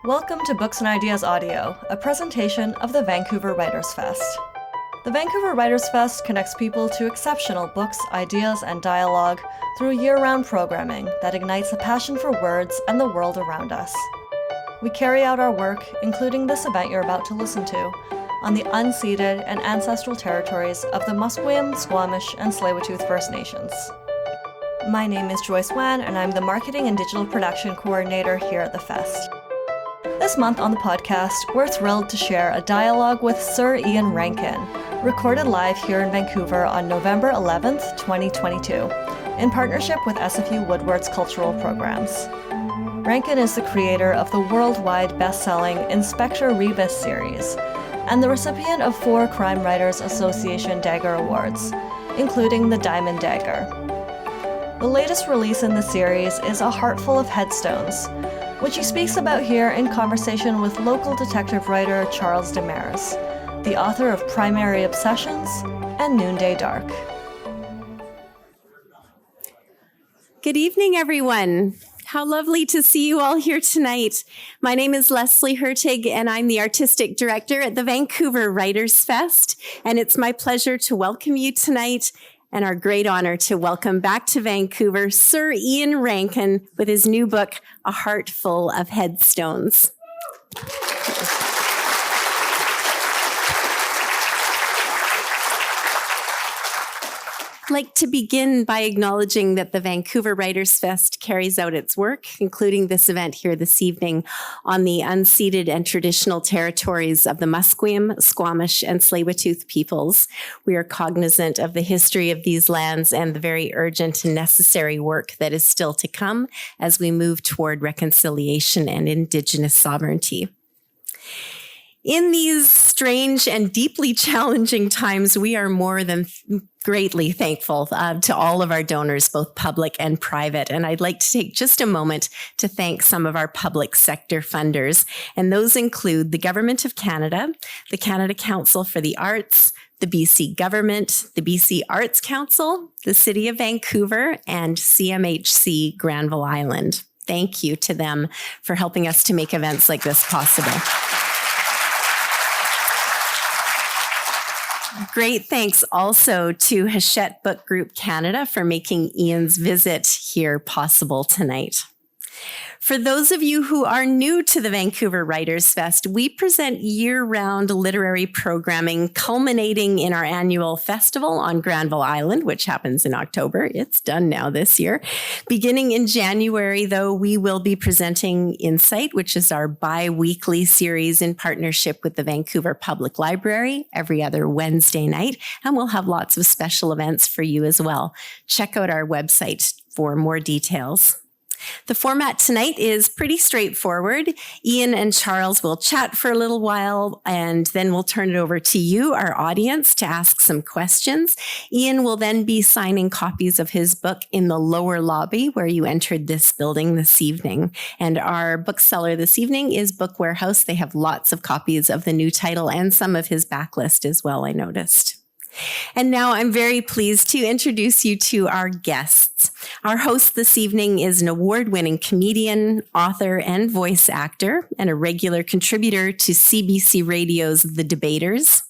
Welcome to Books and Ideas Audio, a presentation of the Vancouver Writers' Fest. The Vancouver Writers' Fest connects people to exceptional books, ideas, and dialogue through year-round programming that ignites a passion for words and the world around us. We carry out our work, including this event you're about to listen to, on the unceded and ancestral territories of the Musqueam, Squamish, and Tsleil-Waututh First Nations. My name is Joyce Wan, and I'm the Marketing and Digital Production Coordinator here at the Fest. This month on the podcast, we're thrilled to share a dialogue with Sir Ian Rankin, recorded live here in Vancouver on November 11th, 2022, in partnership with SFU Woodward's cultural programs. Rankin is the creator of the worldwide best-selling Inspector Rebus series, and the recipient of 4 Crime Writers Association Dagger Awards, including the Diamond Dagger. The latest release in the series is A Heart Full of Headstones, which he speaks about here in conversation with local detective writer Charles Demers, the author of Primary Obsessions and Noonday Dark. Good evening, everyone. How lovely to see you all here tonight. My name is Leslie Hurtig, and I'm the artistic director at the Vancouver Writers' Fest, and it's my pleasure to welcome you tonight and our great honor to welcome back to Vancouver Sir Ian Rankin with his new book, A Heart Full of Headstones. I'd like to begin by acknowledging that the Vancouver Writers' Fest carries out its work, including this event here this evening, on the unceded and traditional territories of the Musqueam, Squamish, and Tsleil-Waututh peoples. We are cognizant of the history of these lands and the very urgent and necessary work that is still to come as we move toward reconciliation and Indigenous sovereignty. In these strange and deeply challenging times, we are more than greatly thankful to all of our donors, both public and private. And I'd like to take just a moment to thank some of our public sector funders. And those include the Government of Canada, the Canada Council for the Arts, the BC Government, the BC Arts Council, the City of Vancouver, and CMHC Granville Island. Thank you to them for helping us to make events like this possible. Great thanks also to Hachette Book Group Canada for making Ian's visit here possible tonight. For those of you who are new to the Vancouver Writers' Fest, we present year-round literary programming culminating in our annual festival on Granville Island, which happens in October. It's done now this year. Beginning in January, though, we will be presenting Insight, which is our bi-weekly series in partnership with the Vancouver Public Library every other Wednesday night, and we'll have lots of special events for you as well. Check out our website for more details. The format tonight is pretty straightforward. Ian and Charles will chat for a little while, and then we'll turn it over to you, our audience, to ask some questions. Ian will then be signing copies of his book in the lower lobby where you entered this building this evening. And our bookseller this evening is Book Warehouse. They have lots of copies of the new title and some of his backlist as well, I noticed. And now I'm very pleased to introduce you to our guests. Our host this evening is an award-winning comedian, author, and voice actor, and a regular contributor to CBC Radio's The Debaters.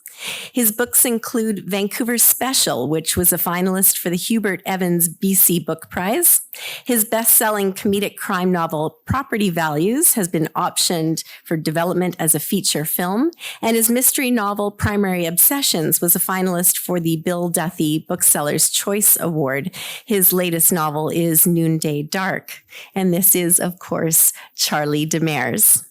His books include Vancouver Special, which was a finalist for the Hubert Evans BC Book Prize. His best-selling comedic crime novel, Property Values, has been optioned for development as a feature film. And his mystery novel, Primary Obsessions, was a finalist for the Bill Duthie Bookseller's Choice Award. His latest novel is Noonday Dark. And this is, of course, Charlie Demers.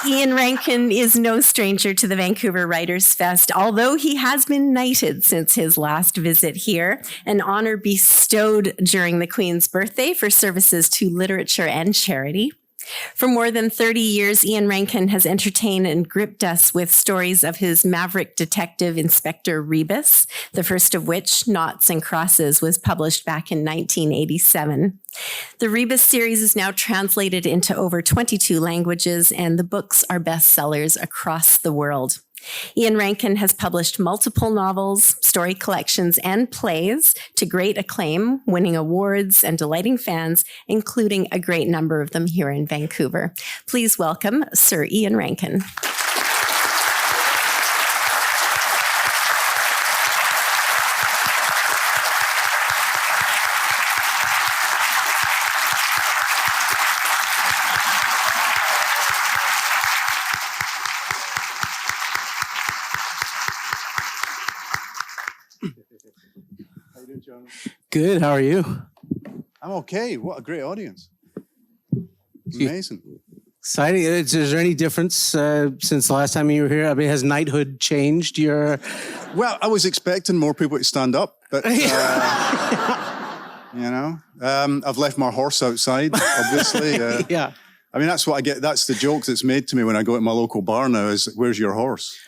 Ian Rankin is no stranger to the Vancouver Writers' Fest, although he has been knighted since his last visit here, an honor bestowed during the Queen's birthday for services to literature and charity. For more than 30 years, Ian Rankin has entertained and gripped us with stories of his maverick detective, Inspector Rebus, the first of which, Noughts and Crosses, was published back in 1987. The Rebus series is now translated into over 22 languages, and the books are bestsellers across the world. Ian Rankin has published multiple novels, story collections, and plays to great acclaim, winning awards and delighting fans, including a great number of them here in Vancouver. Please welcome Sir Ian Rankin. Good. How are you? I'm okay. What a great audience. Amazing. Exciting. Is there any difference since the last time you were here? I mean, has knighthood changed your... Well, I was expecting more people to stand up, but, you know, I've left my horse outside, obviously. Yeah. I mean, that's what I get. That's the joke that's made to me when I go to my local bar now is, where's your horse?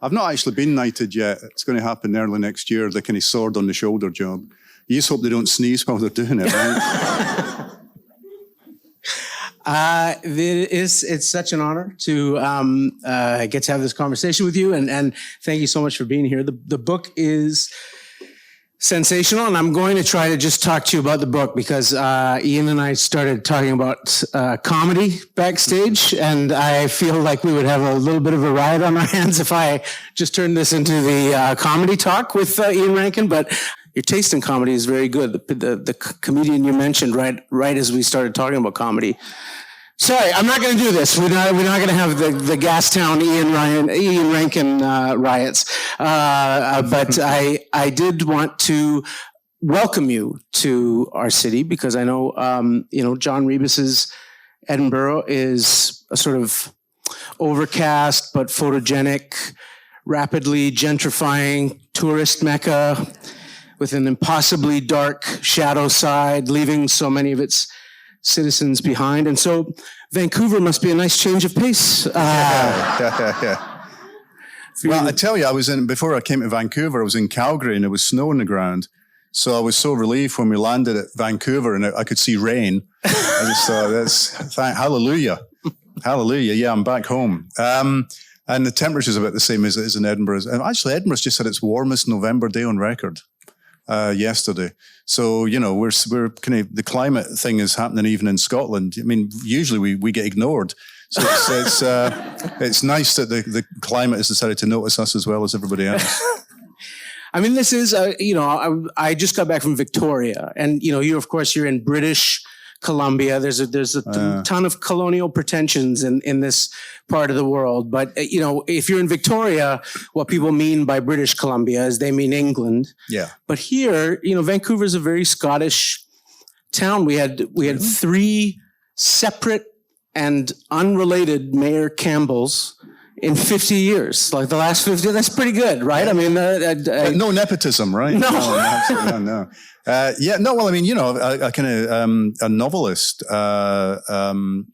I've not actually been knighted yet. It's going to happen early next year, the kind of sword on the shoulder job. You just hope they don't sneeze while they're doing it, right? It's such an honor to get to have this conversation with you, and thank you so much for being here. The book is sensational, and I'm going to try to just talk to you about the book because Ian and I started talking about comedy backstage, and I feel like we would have a little bit of a riot on our hands if I just turned this into the comedy talk with Ian Rankin, but your taste in comedy is very good. The comedian you mentioned right as we started talking about comedy. Sorry, I'm not going to do this. We're not going to have the Gastown Ian Rankin riots. But I did want to welcome you to our city because I know John Rebus's Edinburgh is a sort of overcast but photogenic, rapidly gentrifying tourist mecca with an impossibly dark shadow side, leaving so many of its citizens behind. And so Vancouver must be a nice change of pace. Yeah. Well, I tell you, before I came to Vancouver, I was in Calgary and there was snow on the ground. So I was so relieved when we landed at Vancouver and I could see rain. I just thought, hallelujah. Hallelujah. Yeah, I'm back home. And the temperature's about the same as it is in Edinburgh. And actually, Edinburgh's just had its warmest November day on record yesterday. So, you know, we're kind of, the climate thing is happening even in Scotland. I mean, usually we get ignored. So it's nice that the climate has decided to notice us as well as everybody else. I mean, this is, I just got back from Victoria, and, you know, you're in British Columbia. There's a ton of colonial pretensions in this part of the world. But, you know, if you're in Victoria, what people mean by British Columbia is they mean England. Yeah. But here, you know, Vancouver's a very Scottish town. We had three separate and unrelated Mayor Campbells in 50 years, like the last 50. That's pretty good, right? I mean, no nepotism, right? No, absolutely no. Well, I mean, you know, a novelist happened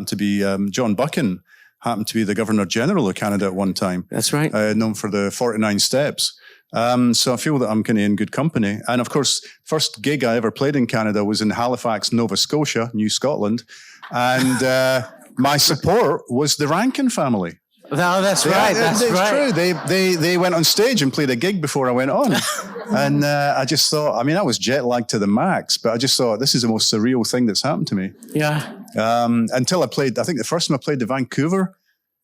to be John Buchan, happened to be the Governor General of Canada at one time. That's right. Known for the 49 Steps. So I feel that I'm kind of in good company. And of course, first gig I ever played in Canada was in Halifax, Nova Scotia, New Scotland. And my support was the Rankin family. No, that's right. That's true. They went on stage and played a gig before I went on. And I just thought, I mean, I was jet lagged to the max, but I just thought this is the most surreal thing that's happened to me. Yeah. Until I think the first time I played the Vancouver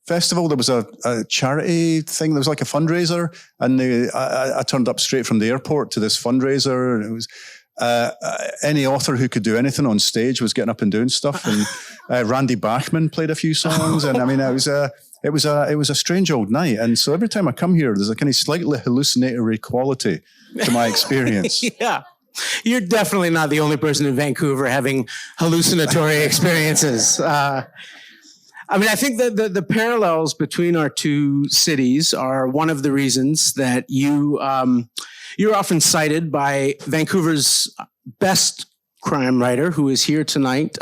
Festival, there was a charity thing. There was like a fundraiser, and I turned up straight from the airport to this fundraiser, and it was any author who could do anything on stage was getting up and doing stuff. And Randy Bachman played a few songs, and I mean, it was a strange old night. And so every time I come here, there's a kind of slightly hallucinatory quality to my experience. Yeah. You're definitely not the only person in Vancouver having hallucinatory experiences. I mean, I think that the parallels between our two cities are one of the reasons that you're often cited by Vancouver's best crime writer, who is here tonight.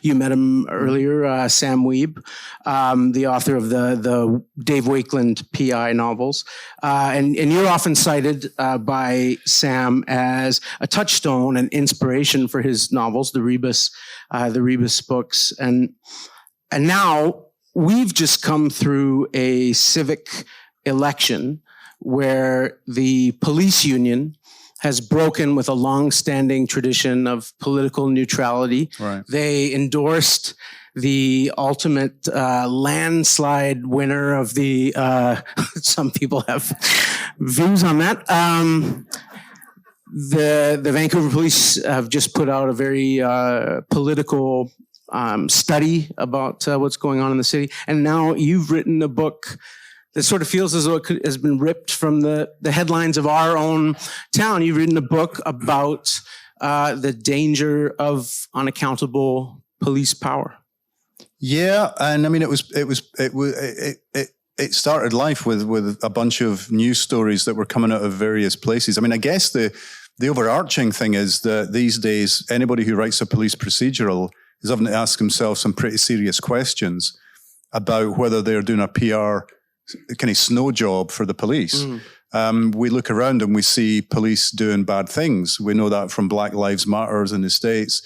You met him earlier, Sam Weeb, the author of the Dave Wakeland PI novels. And you're often cited by Sam as a touchstone and inspiration for his novels, the Rebus books. And now we've just come through a civic election where the police union has broken with a long-standing tradition of political neutrality. Right. They endorsed the ultimate landslide winner of the, some people have views on that. The Vancouver Police have just put out a very political study about what's going on in the city. And now you've written a book that sort of feels as though it has been ripped from the headlines of our own town. You've written a book about the danger of unaccountable police power. Yeah, and I mean, it started life with a bunch of news stories that were coming out of various places. I mean, I guess the overarching thing is that these days, anybody who writes a police procedural is having to ask themselves some pretty serious questions about whether they're doing a PR kind of snow job for the police. We look around and we see police doing bad things. We know that from Black Lives Matters in the States.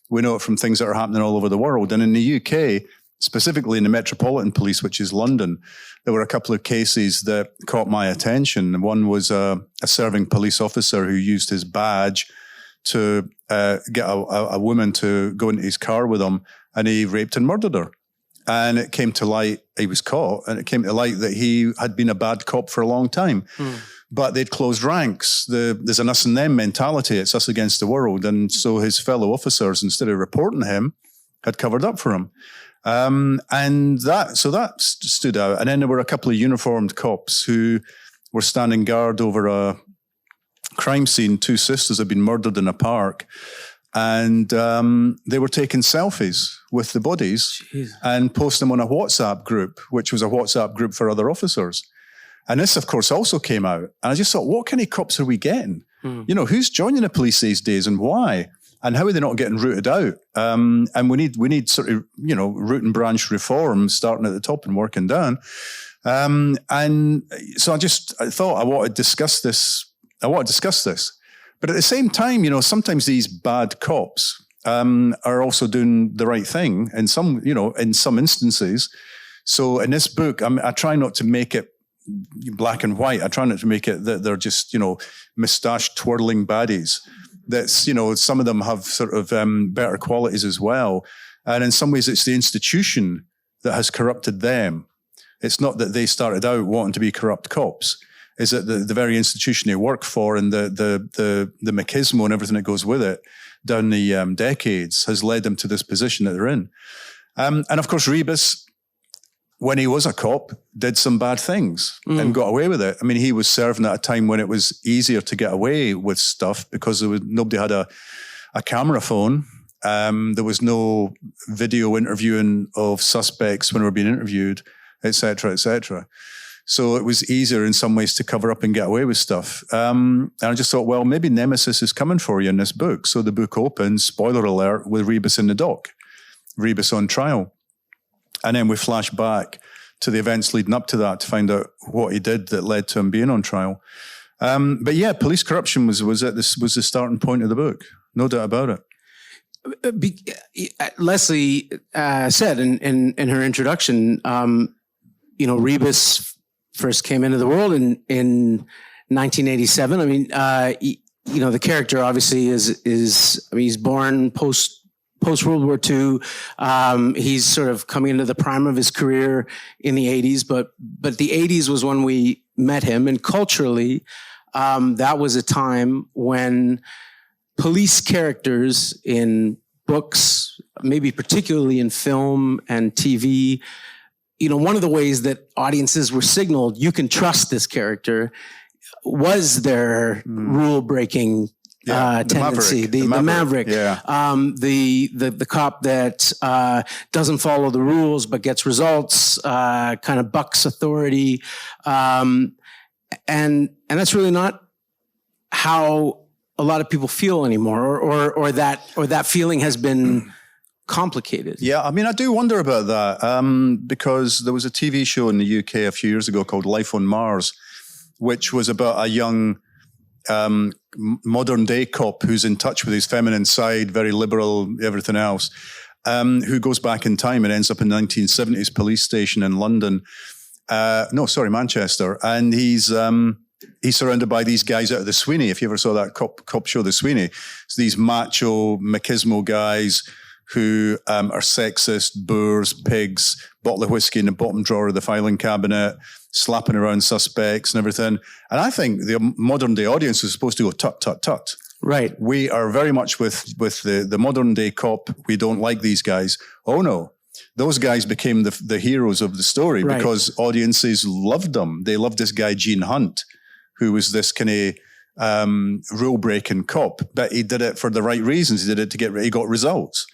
We know it from things that are happening all over the world. And in the UK, specifically in the Metropolitan Police, which is London, there were a couple of cases that caught my attention. One was a serving police officer who used his badge to get a woman to go into his car with him, and he raped and murdered her. And it came to light, he was caught, and it came to light that he had been a bad cop for a long time. But they'd closed ranks. There's an us and them mentality. It's us against the world. And so his fellow officers, instead of reporting him, had covered up for him. And that stood out. And then there were a couple of uniformed cops who were standing guard over a crime scene. Two sisters had been murdered in a park. And they were taking selfies with the bodies and posting them on a WhatsApp group, which was a WhatsApp group for other officers. And this, of course, also came out. And I just thought, what kind of cops are we getting? You know, who's joining the police these days and why? And how are they not getting rooted out? And we need sort of, you know, root and branch reform, starting at the top and working down. And so I thought I want to discuss this. But at the same time, you know, sometimes these bad cops are also doing the right thing in some instances. So in this book, I try not to make it black and white. I try not to make it that they're just, you know, moustache twirling baddies. That's, you know, some of them have sort of better qualities as well. And in some ways, it's the institution that has corrupted them. It's not that they started out wanting to be corrupt cops. Is that the very institution they work for and the machismo and everything that goes with it down the decades has led them to this position that they're in. And of course, Rebus, when he was a cop, did some bad things and got away with it. I mean, he was serving at a time when it was easier to get away with stuff because nobody had a camera phone. There was no video interviewing of suspects when they were being interviewed, et cetera, et cetera. So it was easier in some ways to cover up and get away with stuff. And I just thought, well, maybe Nemesis is coming for you in this book. So the book opens, spoiler alert, with Rebus in the dock, Rebus on trial. And then we flash back to the events leading up to that to find out what he did that led to him being on trial. But yeah, police corruption was the starting point of the book. No doubt about it. Leslie said in her introduction, you know, Rebus first came into the world in 1987. I mean, you know, the character obviously is I mean, he's born post World War II. He's sort of coming into the prime of his career in the 80s, but the 80s was when we met him, and culturally, that was a time when police characters in books, maybe particularly in film and TV, you know, one of the ways that audiences were signaled, you can trust this character, was their rule-breaking tendency. The maverick. Yeah. The cop that doesn't follow the rules but gets results, kind of bucks authority. And that's really not how a lot of people feel anymore, or that feeling has been complicated. Yeah, I mean, I do wonder about that because there was a TV show in the UK a few years ago called Life on Mars, which was about a young modern day cop who's in touch with his feminine side, very liberal, everything else. who goes back in time and ends up in the 1970s police station in London. Manchester. And he's surrounded by these guys out of the Sweeney. If you ever saw that cop show, The Sweeney, it's these macho, machismo guys who are sexist, boors, pigs, bottle of whiskey in the bottom drawer of the filing cabinet, slapping around suspects and everything. And I think the modern day audience is supposed to go, tut, tut, tut. Right. We are very much with the modern day cop. We don't like these guys. Oh no. Those guys became the heroes of the story, right, because audiences loved them. They loved this guy, Gene Hunt, who was this kind of rule-breaking cop, but he did it for the right reasons. He did it he got results.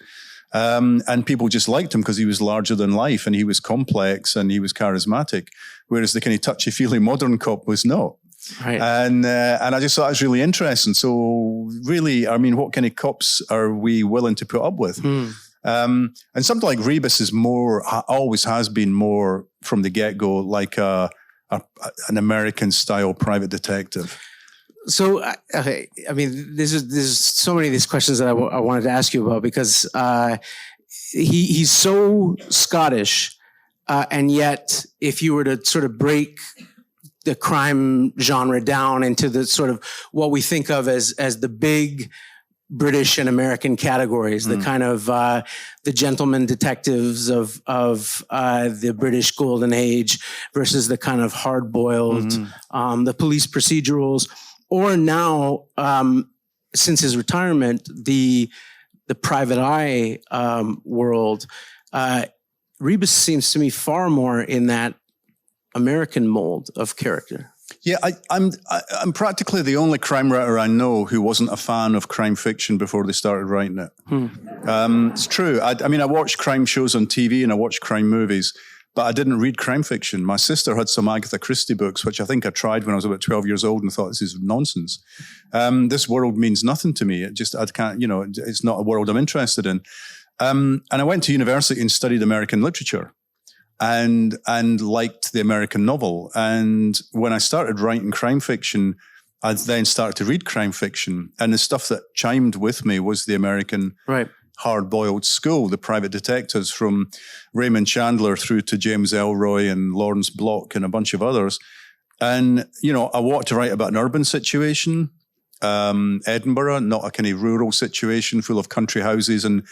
And people just liked him because he was larger than life and he was complex and he was charismatic, whereas the kind of touchy-feely modern cop was not. Right. And I just thought it was really interesting. So really, I mean, what kind of cops are we willing to put up with? And something like Rebus is always has been more from the get-go like an American-style private detective. So, okay, I mean, there's so many of these questions that I wanted to ask you about because he's so Scottish, and yet if you were to sort of break the crime genre down into the sort of what we think of as the big British and American categories, the kind of the gentleman detectives of the British Golden Age versus the kind of hard-boiled, the police procedurals, or now since his retirement, the private eye world. Rebus seems to me far more in that American mold of character. Yeah, I'm practically the only crime writer I know who wasn't a fan of crime fiction before they started writing it. It's true. I mean, I watched crime shows on TV and I watched crime movies, but I didn't read crime fiction. My sister had some Agatha Christie books, which I think I tried when I was about 12 years old and thought, this is nonsense. This world means nothing to me. I can't, it's not a world I'm interested in. And I went to university and studied American literature. And liked the American novel. And when I started writing crime fiction, I then started to read crime fiction. And the stuff that chimed with me was the American hard-boiled school, the private detectives from Raymond Chandler through to James Ellroy and Lawrence Block and a bunch of others. And, I wanted to write about an urban situation, Edinburgh, not a kind of rural situation full of country houses and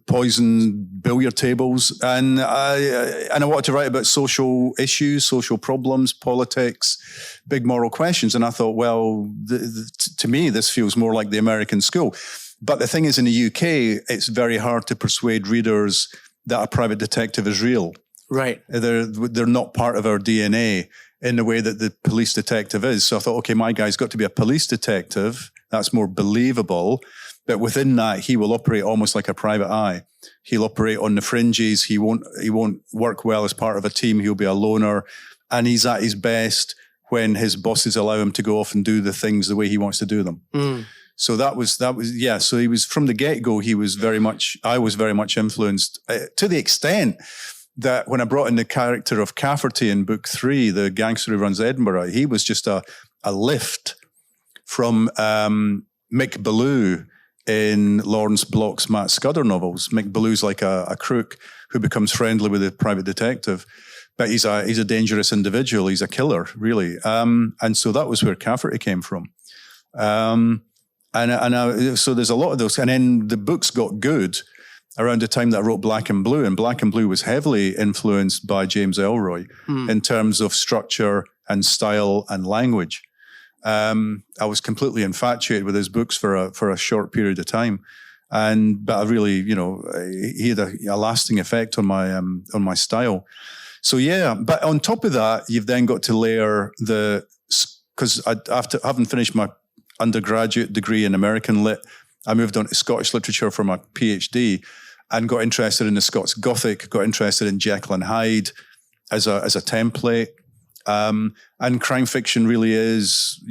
poison billiard tables, and I wanted to write about social issues, social problems, politics, big moral questions. And I thought, well, to me, this feels more like the American school. But the thing is, in the UK, it's very hard to persuade readers that a private detective is real. Right. They're not part of our DNA in the way that the police detective is. So I thought, okay, my guy's got to be a police detective. That's more believable. But within that, he will operate almost like a private eye. He'll operate on the fringes. He won't work well as part of a team. He'll be a loner. And he's at his best when his bosses allow him to go off and do the things the way he wants to do them. So that was, yeah. So he was, from the get-go, I was very much influenced to the extent that when I brought in the character of Cafferty in book 3, the gangster who runs Edinburgh, he was just a lift from Mick Ballou in Lawrence Block's Matt Scudder novels. Mick Ballou's like a crook who becomes friendly with a private detective, but he's a dangerous individual. He's a killer, really. And so that was where Cafferty came from. So there's a lot of those. And then the books got good around the time that I wrote Black and Blue, and Black and Blue was heavily influenced by James Ellroy in terms of structure and style and language. I was completely infatuated with his books for a short period of time, but I really, he had a lasting effect on my style. So yeah, but on top of that, you've then got to layer because after having finished my undergraduate degree in American Lit, I moved on to Scottish literature for my PhD and got interested in the Scots Gothic, got interested in Jekyll and Hyde as a template. And crime fiction really is,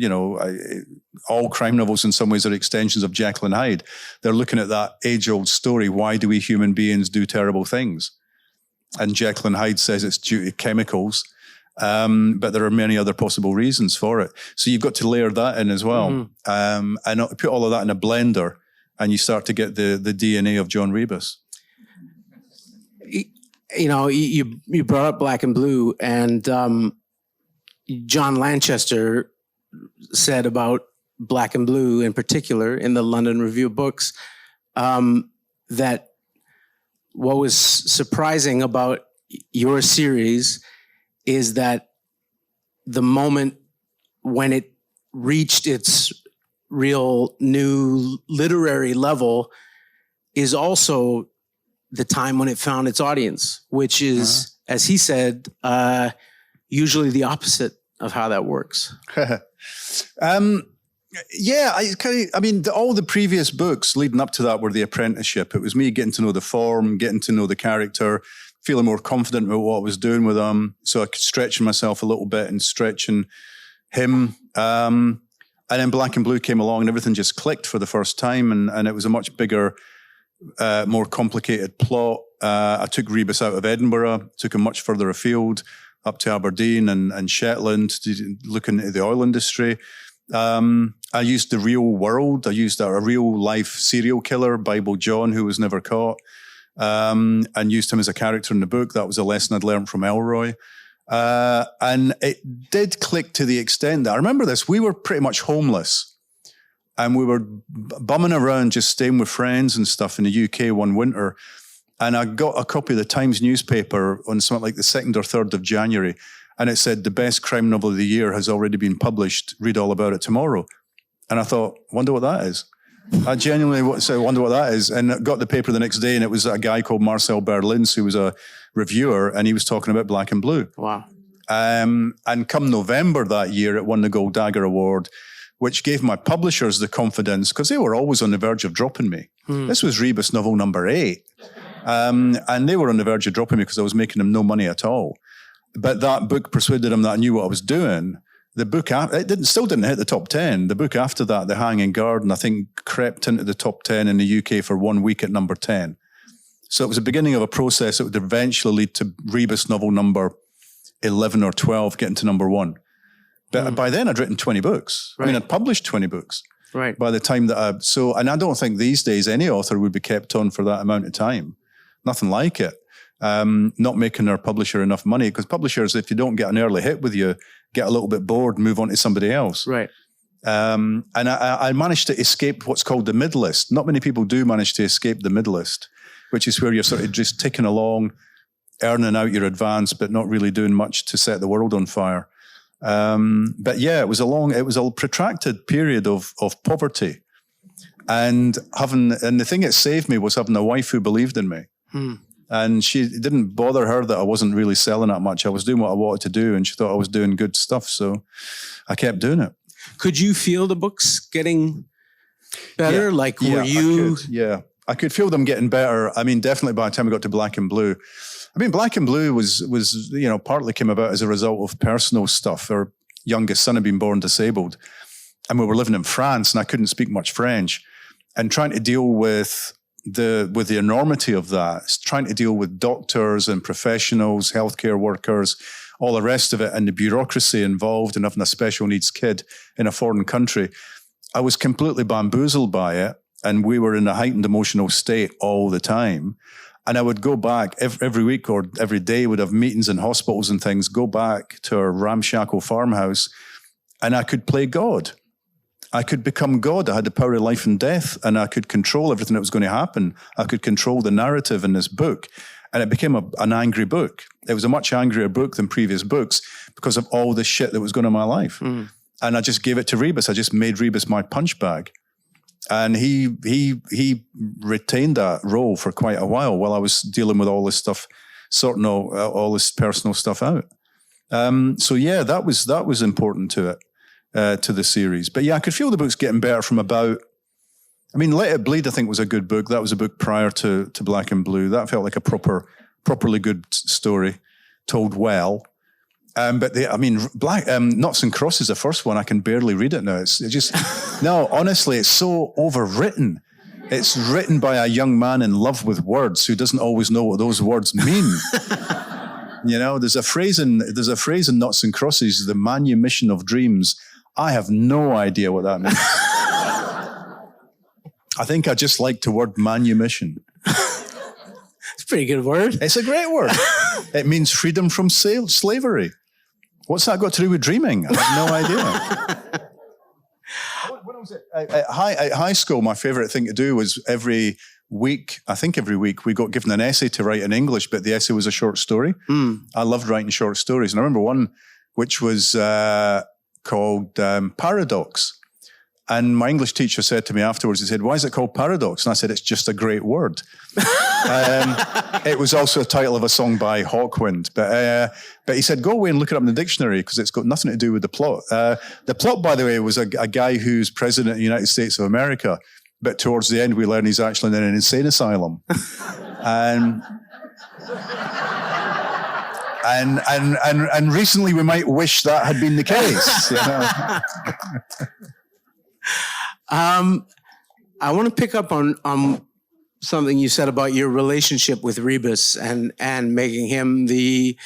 all crime novels in some ways are extensions of Jekyll and Hyde. They're looking at that age-old story. Why do we human beings do terrible things? And Jekyll and Hyde says it's due to chemicals, but there are many other possible reasons for it. So you've got to layer that in as well. And put all of that in a blender and you start to get the DNA of John Rebus. you brought up Black and Blue, and John Lanchester said about Black and Blue in particular in the London Review of Books that what was surprising about your series is that the moment when it reached its real new literary level is also the time when it found its audience, which is, as he said, usually the opposite of how that works. Yeah, all the previous books leading up to that were The Apprenticeship. It was me getting to know the form, getting to know the character, feeling more confident about what I was doing with them. So I could stretch myself a little bit and stretching him. And then Black and Blue came along and everything just clicked for the first time. And it was a much bigger, more complicated plot. I took Rebus out of Edinburgh, took him much further afield, up to Aberdeen and Shetland, looking at the oil industry. I used the real world. I used a real life serial killer, Bible John, who was never caught, and used him as a character in the book. That was a lesson I'd learned from Elroy. And it did click to the extent that I remember this. We were pretty much homeless and we were bumming around, just staying with friends and stuff in the UK one winter. And I got a copy of the Times newspaper on something like the 2nd or 3rd of January. And it said, the best crime novel of the year has already been published. Read all about it tomorrow. And I thought, wonder what that is. I genuinely wonder what that is. And I got the paper the next day, and it was a guy called Marcel Berlins, who was a reviewer, and he was talking about Black and Blue. Wow. And come November that year, it won the Gold Dagger Award, which gave my publishers the confidence, because they were always on the verge of dropping me. This was Rebus novel number 8. And they were on the verge of dropping me because I was making them no money at all. But that book persuaded them that I knew what I was doing. The book, still didn't hit the top 10. The book after that, The Hanging Garden, I think crept into the top 10 in the UK for 1 week at number 10. So it was the beginning of a process that would eventually lead to Rebus novel number 11 or 12 getting to number 1. But by then I'd written 20 books. Right. I mean, I'd published 20 books. Right. By the time that and I don't think these days any author would be kept on for that amount of time. Nothing like it. Not making their publisher enough money, because publishers, if you don't get an early hit with you, get a little bit bored, move on to somebody else. Right. And I managed to escape what's called the mid-list. Not many people do manage to escape the mid-list, which is where you're sort of just ticking along, earning out your advance, but not really doing much to set the world on fire. But yeah, it was a protracted period of poverty. And the thing that saved me was having a wife who believed in me. And it didn't bother her that I wasn't really selling that much. I was doing what I wanted to do, and she thought I was doing good stuff. So I kept doing it. Could you feel the books getting better? Yeah, I could feel them getting better. I mean, definitely by the time we got to Black and Blue. I mean, Black and Blue was partly came about as a result of personal stuff. Our youngest son had been born disabled, and we were living in France, and I couldn't speak much French, and trying to deal with the enormity of that, trying to deal with doctors and professionals, healthcare workers, all the rest of it, and the bureaucracy involved in having a special needs kid in a foreign country. I was completely bamboozled by it, and we were in a heightened emotional state all the time. And I would go back every week or every day, would have meetings in hospitals and things, go back to our ramshackle farmhouse, and I could play God. I could become God. I had the power of life and death, and I could control everything that was going to happen. I could control the narrative in this book. And it became an angry book. It was a much angrier book than previous books because of all the shit that was going on in my life. And I just gave it to Rebus. I just made Rebus my punch bag. And he retained that role for quite a while I was dealing with all this stuff, sorting all this personal stuff out. So yeah, that was important to it, to the series. But yeah, I could feel the books getting better from about, I mean, Let It Bleed, I think, was a good book. That was a book prior to Black and Blue. That felt like a properly good story, told well. But Knots and Crosses, the first one, I can barely read it now. Honestly, it's so overwritten. It's written by a young man in love with words who doesn't always know what those words mean. There's a phrase in Knots and Crosses, the manumission of dreams. I have no idea what that means. I think I just like the word manumission. It's a pretty good word. It's a great word. It means freedom from slavery. What's that got to do with dreaming? I have no idea. When I was at high school, my favorite thing to do was every week, we got given an essay to write in English, but the essay was a short story. I loved writing short stories. And I remember one which was called Paradox. And my English teacher said to me afterwards, he said, "Why is it called Paradox?" And I said, "It's just a great word." It was also a title of a song by Hawkwind. But he said, "Go away and look it up in the dictionary because it's got nothing to do with the plot." The plot, by the way, was a guy who's president of the United States of America. But towards the end, we learn he's actually in an insane asylum. And recently we might wish that had been the case. You know? I want to pick up on something you said about your relationship with Rebus and making him the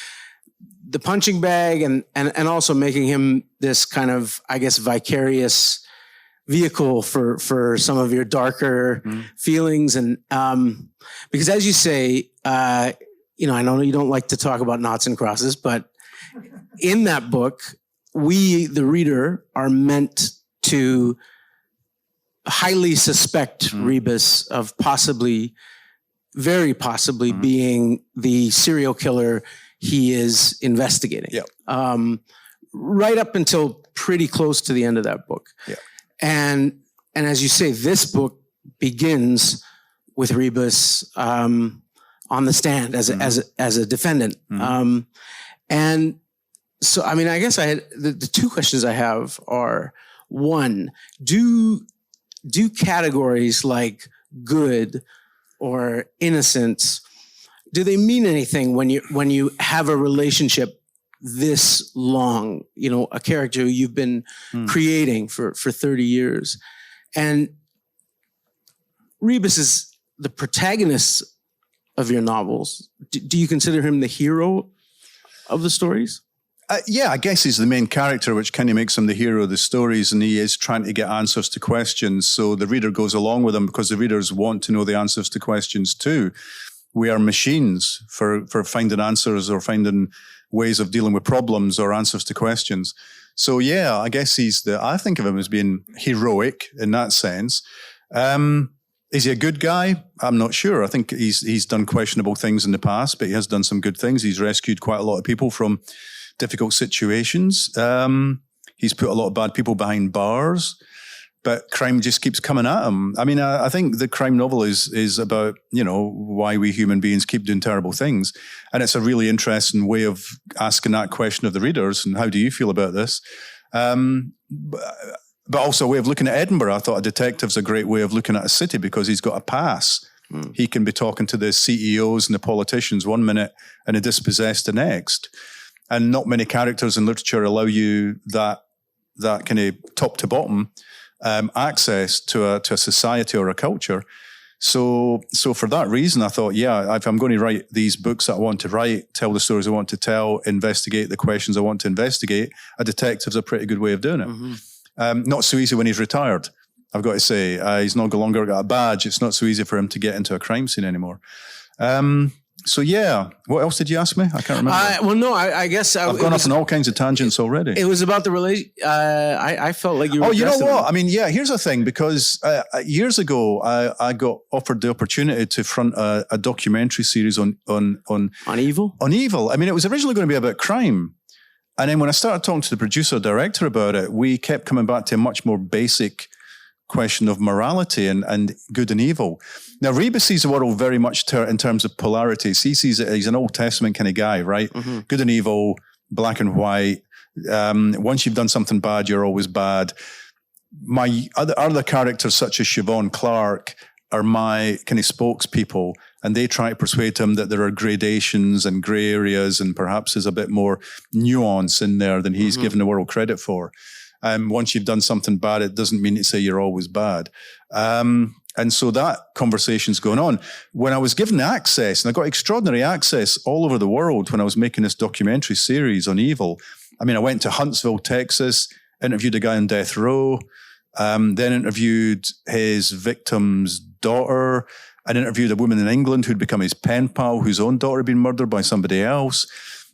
punching bag and also making him this kind of, I guess, vicarious vehicle for some of your darker feelings. And because as you say, I know you don't like to talk about noughts and crosses, but in that book, we, the reader, are meant to highly suspect Rebus of very possibly being the serial killer he is investigating. Yep. Right up until pretty close to the end of that book. Yeah. And as you say, this book begins with Rebus on the stand as a defendant. And so, I mean, I guess the two questions I have are, one, do categories like good or innocence, do they mean anything when you have a relationship this long, a character who you've been creating for 30 years? And Rebus is the protagonist of your novels. Do you consider him the hero of the stories? Yeah, I guess he's the main character, which kind of makes him the hero of the stories, and he is trying to get answers to questions. So the reader goes along with him because the readers want to know the answers to questions too. We are machines for finding answers or finding ways of dealing with problems or answers to questions. So yeah, I guess I think of him as being heroic in that sense. Is he a good guy? I'm not sure. I think he's done questionable things in the past, but he has done some good things. He's rescued quite a lot of people from difficult situations. He's put a lot of bad people behind bars, but crime just keeps coming at him. I mean, I think the crime novel is about, why we human beings keep doing terrible things. And it's a really interesting way of asking that question of the readers. And how do you feel about this? But also a way of looking at Edinburgh. I thought a detective's a great way of looking at a city because he's got a pass. He can be talking to the CEOs and the politicians one minute and the dispossessed the next. And not many characters in literature allow you that kind of top to bottom access to a society or a culture. So for that reason, I thought, yeah, if I'm going to write these books that I want to write, tell the stories I want to tell, investigate the questions I want to investigate, a detective's a pretty good way of doing it. Not so easy when he's retired, I've got to say. He's no longer got a badge. It's not so easy for him to get into a crime scene anymore. So yeah, what else did you ask me? I can't remember. I guess I've gone off on all kinds of tangents already. It was about the relation. I felt like you were. Oh, you know what? I mean, yeah. Here's the thing, because years ago, I got offered the opportunity to front a documentary series on evil. On evil. I mean, it was originally going to be about crime, and then when I started talking to the producer director about it, we kept coming back to a much more basic question of morality and good and evil. Now, Rebus sees the world very much in terms of polarities. He sees it, he's an Old Testament kind of guy, right? Good and evil, black and white. Once you've done something bad, you're always bad. My other characters, such as Siobhan Clarke, are my kind of spokespeople, and they try to persuade him that there are gradations and grey areas, and perhaps there's a bit more nuance in there than he's given the world credit for. Once you've done something bad, it doesn't mean to say you're always bad. And so that conversation's going on. When I was given access, and I got extraordinary access all over the world when I was making this documentary series on evil. I mean, I went to Huntsville, Texas, interviewed a guy on death row, then interviewed his victim's daughter, and interviewed a woman in England who'd become his pen pal, whose own daughter had been murdered by somebody else.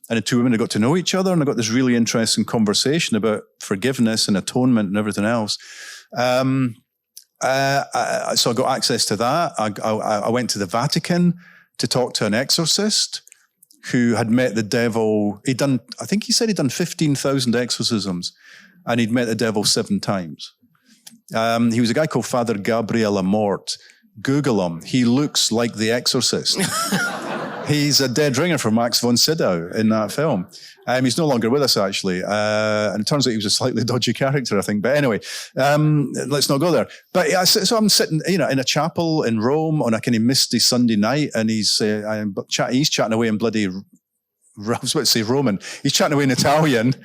And the two women had got to know each other, and I got this really interesting conversation about forgiveness and atonement and everything else. So I got access to that. I went to the Vatican to talk to an exorcist who had met the devil. I think he said he'd done 15,000 exorcisms, and he'd met the devil 7 times. He was a guy called Father Gabriel Amort. Google him. He looks like the exorcist. He's a dead ringer for Max von Sydow in that film. He's no longer with us, actually. And it turns out he was a slightly dodgy character, I think. But anyway, let's not go there. But yeah, so I'm sitting, in a chapel in Rome on a kind of misty Sunday night, and he's chatting away in bloody, I was about to say Roman. He's chatting away in Italian,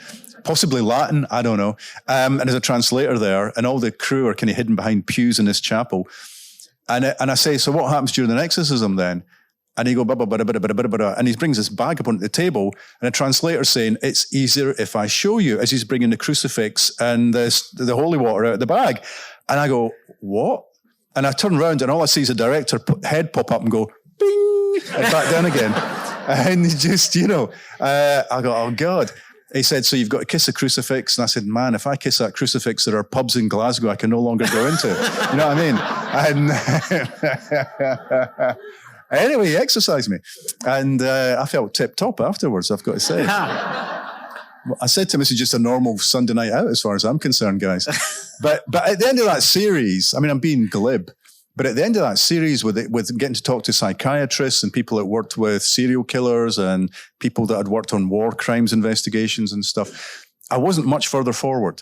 possibly Latin, I don't know. And there's a translator there, and all the crew are kind of hidden behind pews in this chapel. And I say, so what happens during an exorcism then? And he go, and he brings this bag up onto the table, and a translator saying, it's easier if I show you, as he's bringing the crucifix and the holy water out of the bag. And I go, what? And I turn around, and all I see is a director head pop up and go, bing, and back down again. And just, I go, oh God. He said, so you've got to kiss a crucifix. And I said, man, if I kiss that crucifix, there are pubs in Glasgow I can no longer go into. You know what I mean? And anyway, he exercised me. And I felt tip-top afterwards, I've got to say. I said to him, this is just a normal Sunday night out as far as I'm concerned, guys. But at the end of that series, I mean, I'm being glib, but at the end of that series with getting to talk to psychiatrists and people that worked with serial killers and people that had worked on war crimes investigations and stuff, I wasn't much further forward.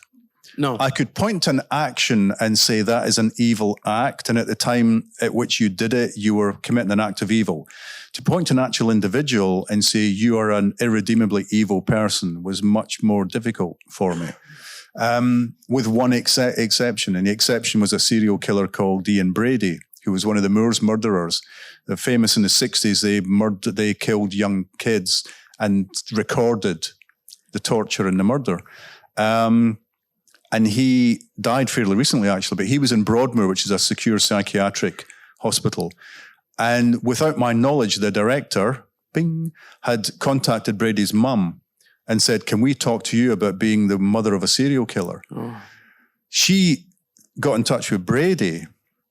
No. I could point to an action and say that is an evil act. And at the time at which you did it, you were committing an act of evil. To point to an actual individual and say you are an irredeemably evil person was much more difficult for me. With one exception. And the exception was a serial killer called Ian Brady, who was one of the Moors murderers. They're famous in the 60s. They killed young kids and recorded the torture and the murder. And he died fairly recently, actually, but he was in Broadmoor, which is a secure psychiatric hospital. And without my knowledge, the director, had contacted Brady's mum and said, can we talk to you about being the mother of a serial killer? Oh. She got in touch with Brady,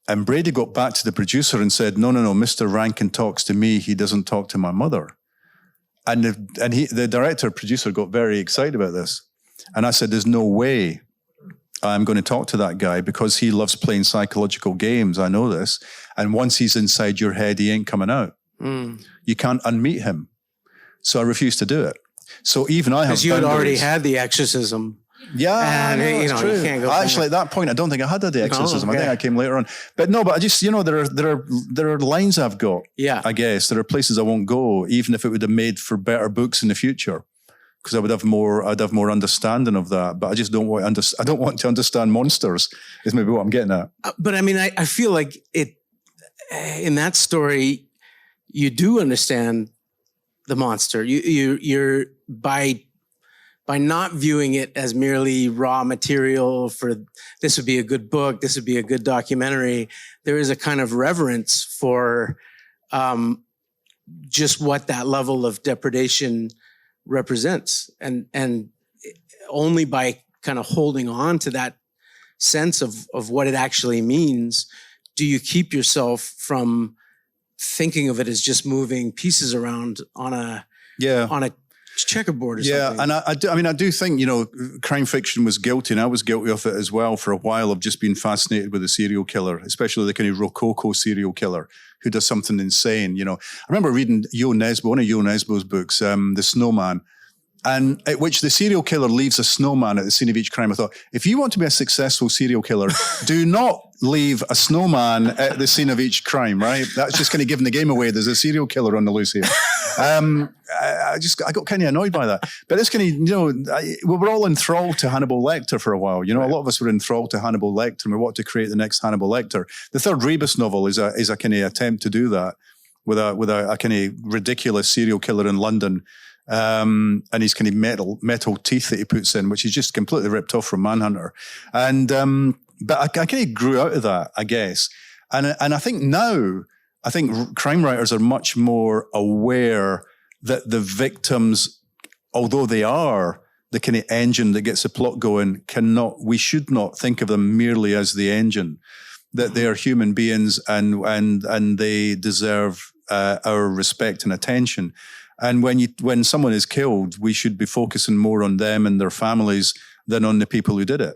and Brady got back to the producer and said, no, Mr. Rankin talks to me. He doesn't talk to my mother. And the director, producer got very excited about this. And I said, there's no way I'm going to talk to that guy because he loves playing psychological games. I know this. And once he's inside your head, he ain't coming out. Mm. You can't unmeet him. So I refused to do it. So even I have because you had already had the exorcism. Yeah, and it's true. You can't go actually, at that point, I don't think I had the exorcism. No, okay. I think I came later on. But no, but I just, there are lines I've got. Yeah. I guess there are places I won't go, even if it would have made for better books in the future. Because I'd have more understanding of that. But I just don't want to understand monsters, is maybe what I'm getting at. But I mean, I feel like in that story, you do understand the monster. You're by not viewing it as merely raw material for this would be a good book, this would be a good documentary. There is a kind of reverence for just what that level of depredation represents, and only by kind of holding on to that sense of what it actually means do you keep yourself from thinking of it as just moving pieces around on a checkerboard or something. Yeah, and I do think, crime fiction was guilty, and I was guilty of it as well for a while, of just being fascinated with a serial killer, especially the kind of rococo serial killer who does something insane. I remember reading one of Jo Nesbø's books, The Snowman, and at which the serial killer leaves a snowman at the scene of each crime. I thought, if you want to be a successful serial killer, do not leave a snowman at the scene of each crime, right? That's just kind of giving the game away. There's a serial killer on the loose here. I got kind of annoyed by that. But it's kind of, we were all enthralled to Hannibal Lecter for a while. A lot of us were enthralled to Hannibal Lecter, and we wanted to create the next Hannibal Lecter. The third Rebus novel is a kind of attempt to do that with a kind of ridiculous serial killer in London. And his kind of metal teeth that he puts in, which is just completely ripped off from Manhunter. And, but I kind of grew out of that, I guess. And I think now, crime writers are much more aware that the victims, although they are the kind of engine that gets the plot going, we should not think of them merely as the engine, that they are human beings and they deserve our respect and attention. And when someone is killed, we should be focusing more on them and their families than on the people who did it.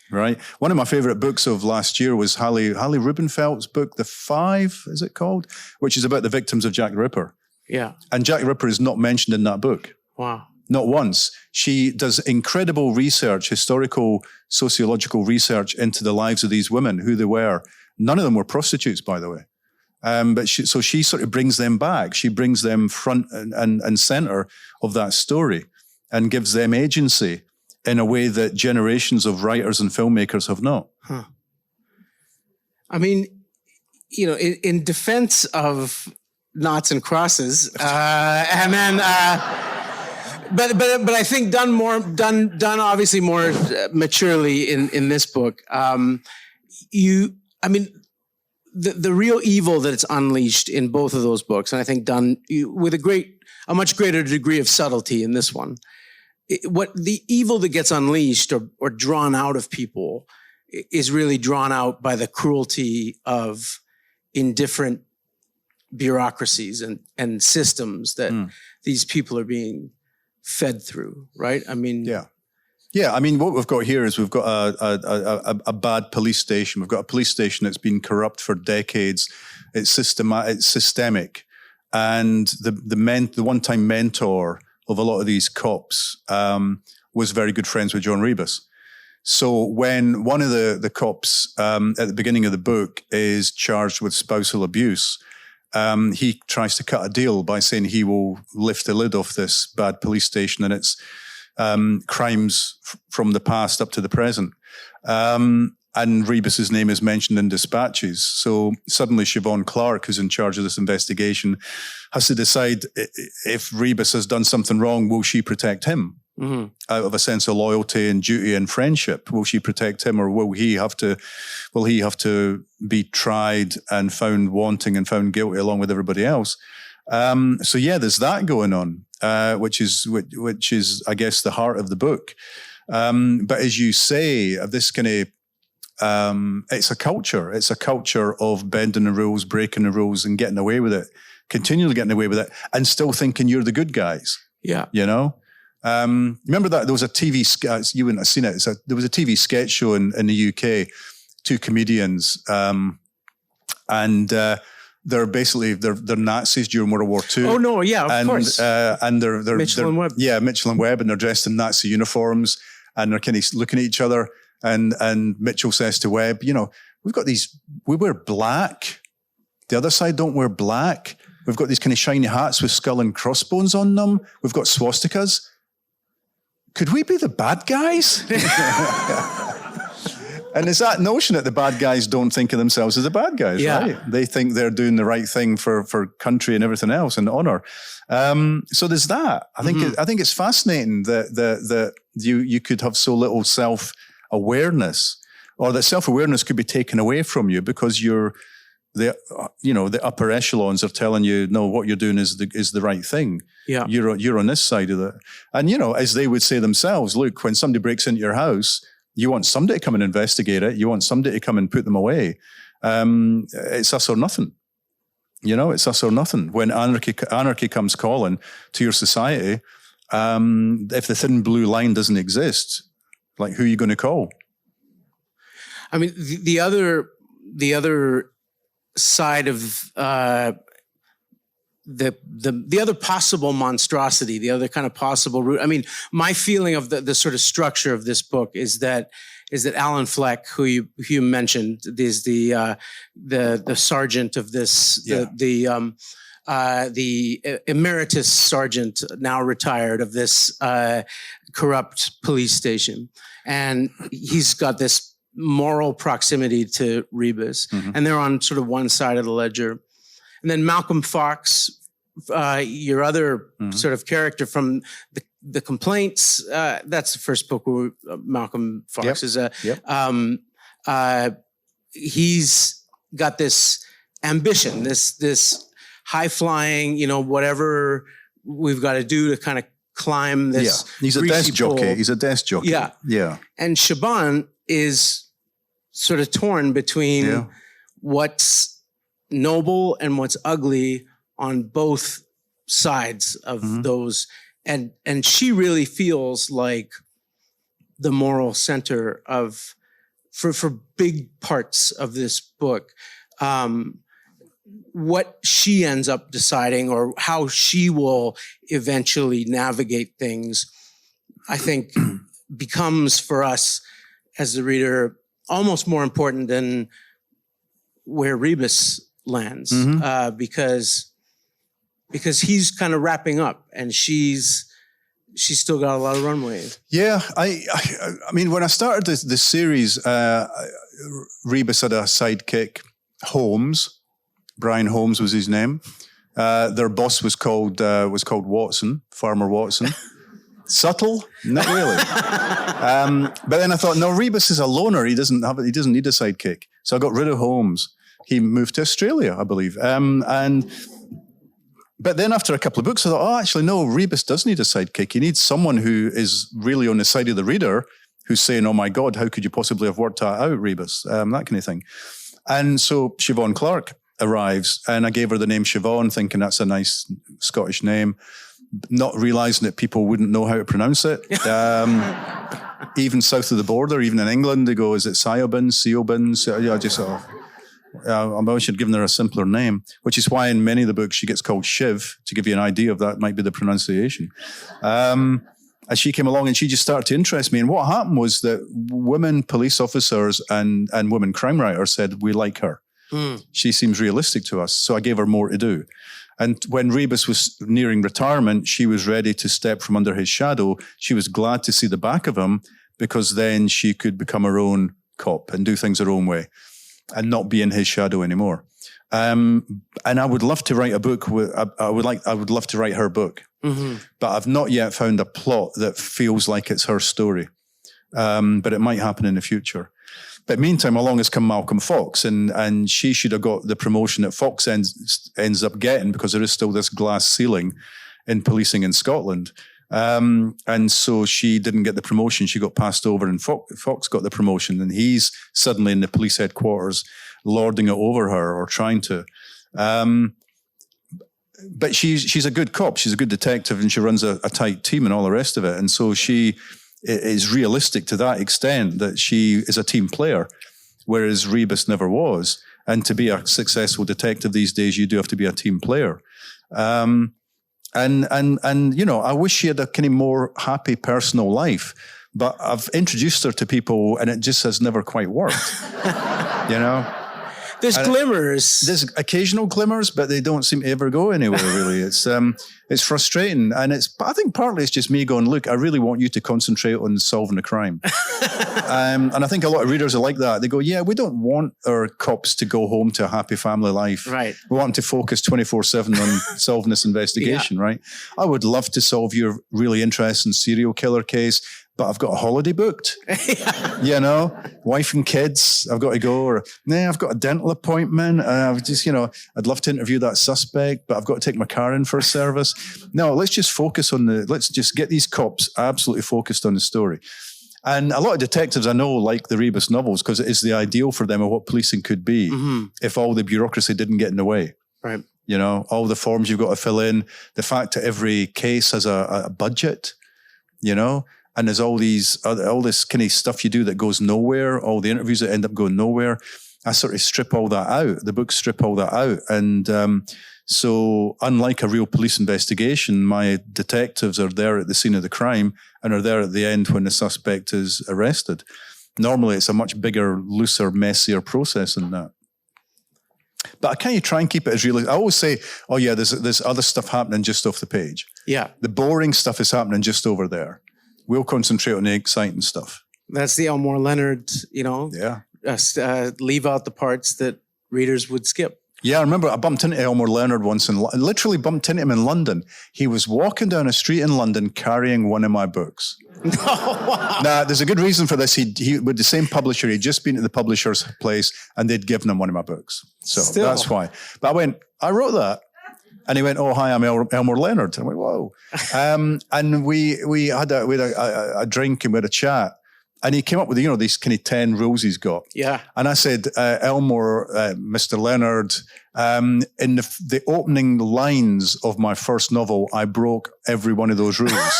Right. One of my favorite books of last year was Hallie Rubenfeld's book, The Five, is it called? Which is about the victims of Jack the Ripper. Yeah. And Jack the Ripper is not mentioned in that book. Wow. Not once. She does incredible research, historical, sociological research into the lives of these women, who they were. None of them were prostitutes, by the way. But she sort of brings them back. She brings them front and center of that story and gives them agency in a way that generations of writers and filmmakers have not. Huh. I mean, in defense of Noughts and Crosses, and then, but I think done obviously more maturely in this book. The real evil that it's unleashed in both of those books, and I think done with a much greater degree of subtlety in this one. What the evil that gets unleashed or drawn out of people is really drawn out by the cruelty of indifferent bureaucracies and systems that these people are being fed through, right? I mean, yeah. I mean, what we've got here is we've got a bad police station. We've got a police station that's been corrupt for decades. It's systemic, and the one-time mentor of a lot of these cops was very good friends with John Rebus. So when one of the cops at the beginning of the book is charged with spousal abuse, he tries to cut a deal by saying he will lift the lid off this bad police station and its crimes from the past up to the present. And Rebus's name is mentioned in dispatches. So suddenly Siobhan Clarke, who's in charge of this investigation, has to decide if Rebus has done something wrong, will she protect him? Mm-hmm. Out of a sense of loyalty and duty and friendship, will she protect him, or will he have to be tried and found wanting and found guilty along with everybody else? So yeah, there's that going on, which is I guess the heart of the book. But as you say, this kind of it's a culture. It's a culture of bending the rules, breaking the rules, and getting away with it, continually getting away with it, and still thinking you're the good guys. Yeah, remember that there was a TV sketch. You wouldn't have seen it. There was a TV sketch show in the UK, two comedians, and they're Nazis during World War II. Oh no, yeah, of course. And they're Mitchell and Webb. Yeah, Mitchell and Webb, and they're dressed in Nazi uniforms, and they're kind of looking at each other. And Mitchell says to Webb, we wear black. The other side don't wear black. We've got these kind of shiny hats with skull and crossbones on them. We've got swastikas. Could we be the bad guys? And it's that notion that the bad guys don't think of themselves as the bad guys, right? They think they're doing the right thing for country and everything else and honor. So there's that. I think it's fascinating that you could have so little self-awareness, or that self-awareness could be taken away from you because the upper echelons are telling you, no, what you're doing is the right thing. Yeah. You're on this side of it. And, as they would say themselves, look, when somebody breaks into your house, you want somebody to come and investigate it. You want somebody to come and put them away. It's us or nothing. It's us or nothing. When anarchy comes calling to your society, if the thin blue line doesn't exist, like, who are you going to call? I mean, the other side of the other possible monstrosity, the other kind of possible route. I mean, my feeling of the sort of structure of this book is that Alan Fleck, who you mentioned, is the sergeant of this, the emeritus sergeant, now retired, of this corrupt police station, and he's got this moral proximity to Rebus, and they're on sort of one side of the ledger. And then Malcolm Fox, your other sort of character from the Complaints, that's the first book where Malcolm Fox is he's got this ambition, this high flying, whatever we've got to do to kind of climb this. Yeah, he's a desk jockey. He's a desk jockey. Yeah. Yeah. And Siobhan is sort of torn between what's noble and what's ugly on both sides of those. And she really feels like the moral center for big parts of this book. What she ends up deciding or how she will eventually navigate things, I think becomes for us as the reader almost more important than where Rebus lands, because he's kind of wrapping up and she's still got a lot of runway. Yeah, I mean, when I started this series, Rebus had a sidekick, Holmes. Brian Holmes was his name. Their boss was called Watson, Farmer Watson. Subtle? Not really. But then I thought, no, Rebus is a loner. He doesn't need a sidekick. So I got rid of Holmes. He moved to Australia, I believe. But then after a couple of books, I thought, oh, actually, no, Rebus does need a sidekick. He needs someone who is really on the side of the reader, who's saying, oh my God, how could you possibly have worked that out, Rebus? That kind of thing. And so Siobhan Clarke arrives, and I gave her the name Siobhan, thinking that's a nice Scottish name, not realizing that people wouldn't know how to pronounce it. Even south of the border, even in England, they go, is it Siobhan, Siobhan? I just thought, I wish I'd given her a simpler name, which is why in many of the books she gets called Shiv, to give you an idea of that might be the pronunciation. As she came along and she just started to interest me. And what happened was that women police officers and women crime writers said, we like her. She seems realistic to us. So I gave her more to do. And when Rebus was nearing retirement, she was ready to step from under his shadow. She was glad to see the back of him because then she could become her own cop and do things her own way and not be in his shadow anymore. And I would love to write a book. I would love to write her book, but I've not yet found a plot that feels like it's her story. But it might happen in the future. But meantime, along has come Malcolm Fox, and she should have got the promotion that Fox ends up getting because there is still this glass ceiling in policing in Scotland. And so she didn't get the promotion. She got passed over, and Fox got the promotion, and he's suddenly in the police headquarters lording it over her or trying to. But she's a good cop. She's a good detective, and she runs a tight team and all the rest of it. And so she is realistic to that extent that she is a team player, whereas Rebus never was. And to be a successful detective these days, you do have to be a team player. And I wish she had a kind of more happy personal life, but I've introduced her to people and it just has never quite worked, There's glimmers. There's occasional glimmers, but they don't seem to ever go anywhere, really. It's frustrating. And I think partly it's just me going, look, I really want you to concentrate on solving the crime. And I think a lot of readers are like that. They go, yeah, we don't want our cops to go home to a happy family life. Right. We want them to focus 24/7 on solving this investigation, right? I would love to solve your really interesting serial killer case, but I've got a holiday booked, wife and kids, I've got to go, or I've got a dental appointment. I'd love to interview that suspect, but I've got to take my car in for a service. No, let's just focus let's just get these cops absolutely focused on the story. And a lot of detectives I know like the Rebus novels because it is the ideal for them of what policing could be if all the bureaucracy didn't get in the way. Right. All the forms you've got to fill in, the fact that every case has a budget, and there's all this kind of stuff you do that goes nowhere, all the interviews that end up going nowhere. I sort of strip all that out. The books strip all that out. And so unlike a real police investigation, my detectives are there at the scene of the crime and are there at the end when the suspect is arrested. Normally, it's a much bigger, looser, messier process than that. But I kind of try and keep it as real. I always say, oh yeah, there's other stuff happening just off the page. Yeah. The boring stuff is happening just over there. We'll concentrate on the exciting stuff. That's the Elmore Leonard, Yeah. Leave out the parts that readers would skip. Yeah, I remember I bumped into Elmore Leonard once and literally bumped into him in London. He was walking down a street in London carrying one of my books. Wow. Now, there's a good reason for this. He with the same publisher, he'd just been to the publisher's place and they'd given him one of my books. So that's why. But I went, I wrote that. And he went, oh, hi, I'm Elmore Leonard. And I went, whoa. And we had a drink and we had a chat. And he came up with, these kind of 10 rules he's got. Yeah. And I said, Elmore, Mr. Leonard, in the opening lines of my first novel, I broke every one of those rules.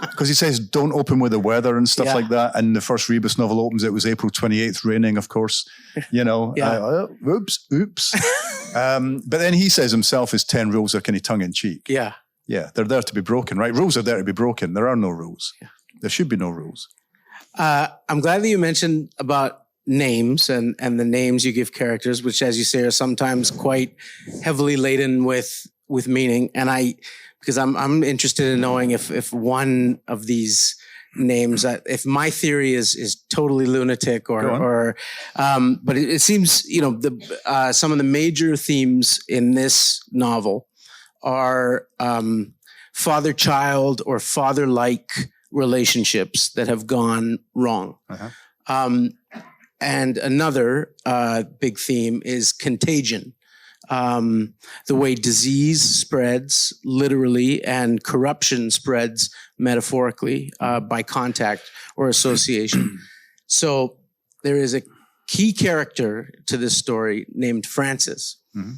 Because he says, don't open with the weather and stuff like that. And the first Rebus novel opens, it was April 28th, raining, of course. Oops. But then he says himself, his 10 rules are kind of tongue-in-cheek. Yeah. Yeah, they're there to be broken, right? Rules are there to be broken. There are no rules. Yeah. There should be no rules. I'm glad that you mentioned about names and the names you give characters, which, as you say, are sometimes quite heavily laden with meaning. And because I'm interested in knowing if one of these names, if my theory is totally lunatic but it seems, some of the major themes in this novel are father-child or father-like relationships that have gone wrong. Uh-huh. And another big theme is contagion. The way disease spreads literally and corruption spreads metaphorically by contact or association. So there is a key character to this story named Francis, mm-hmm.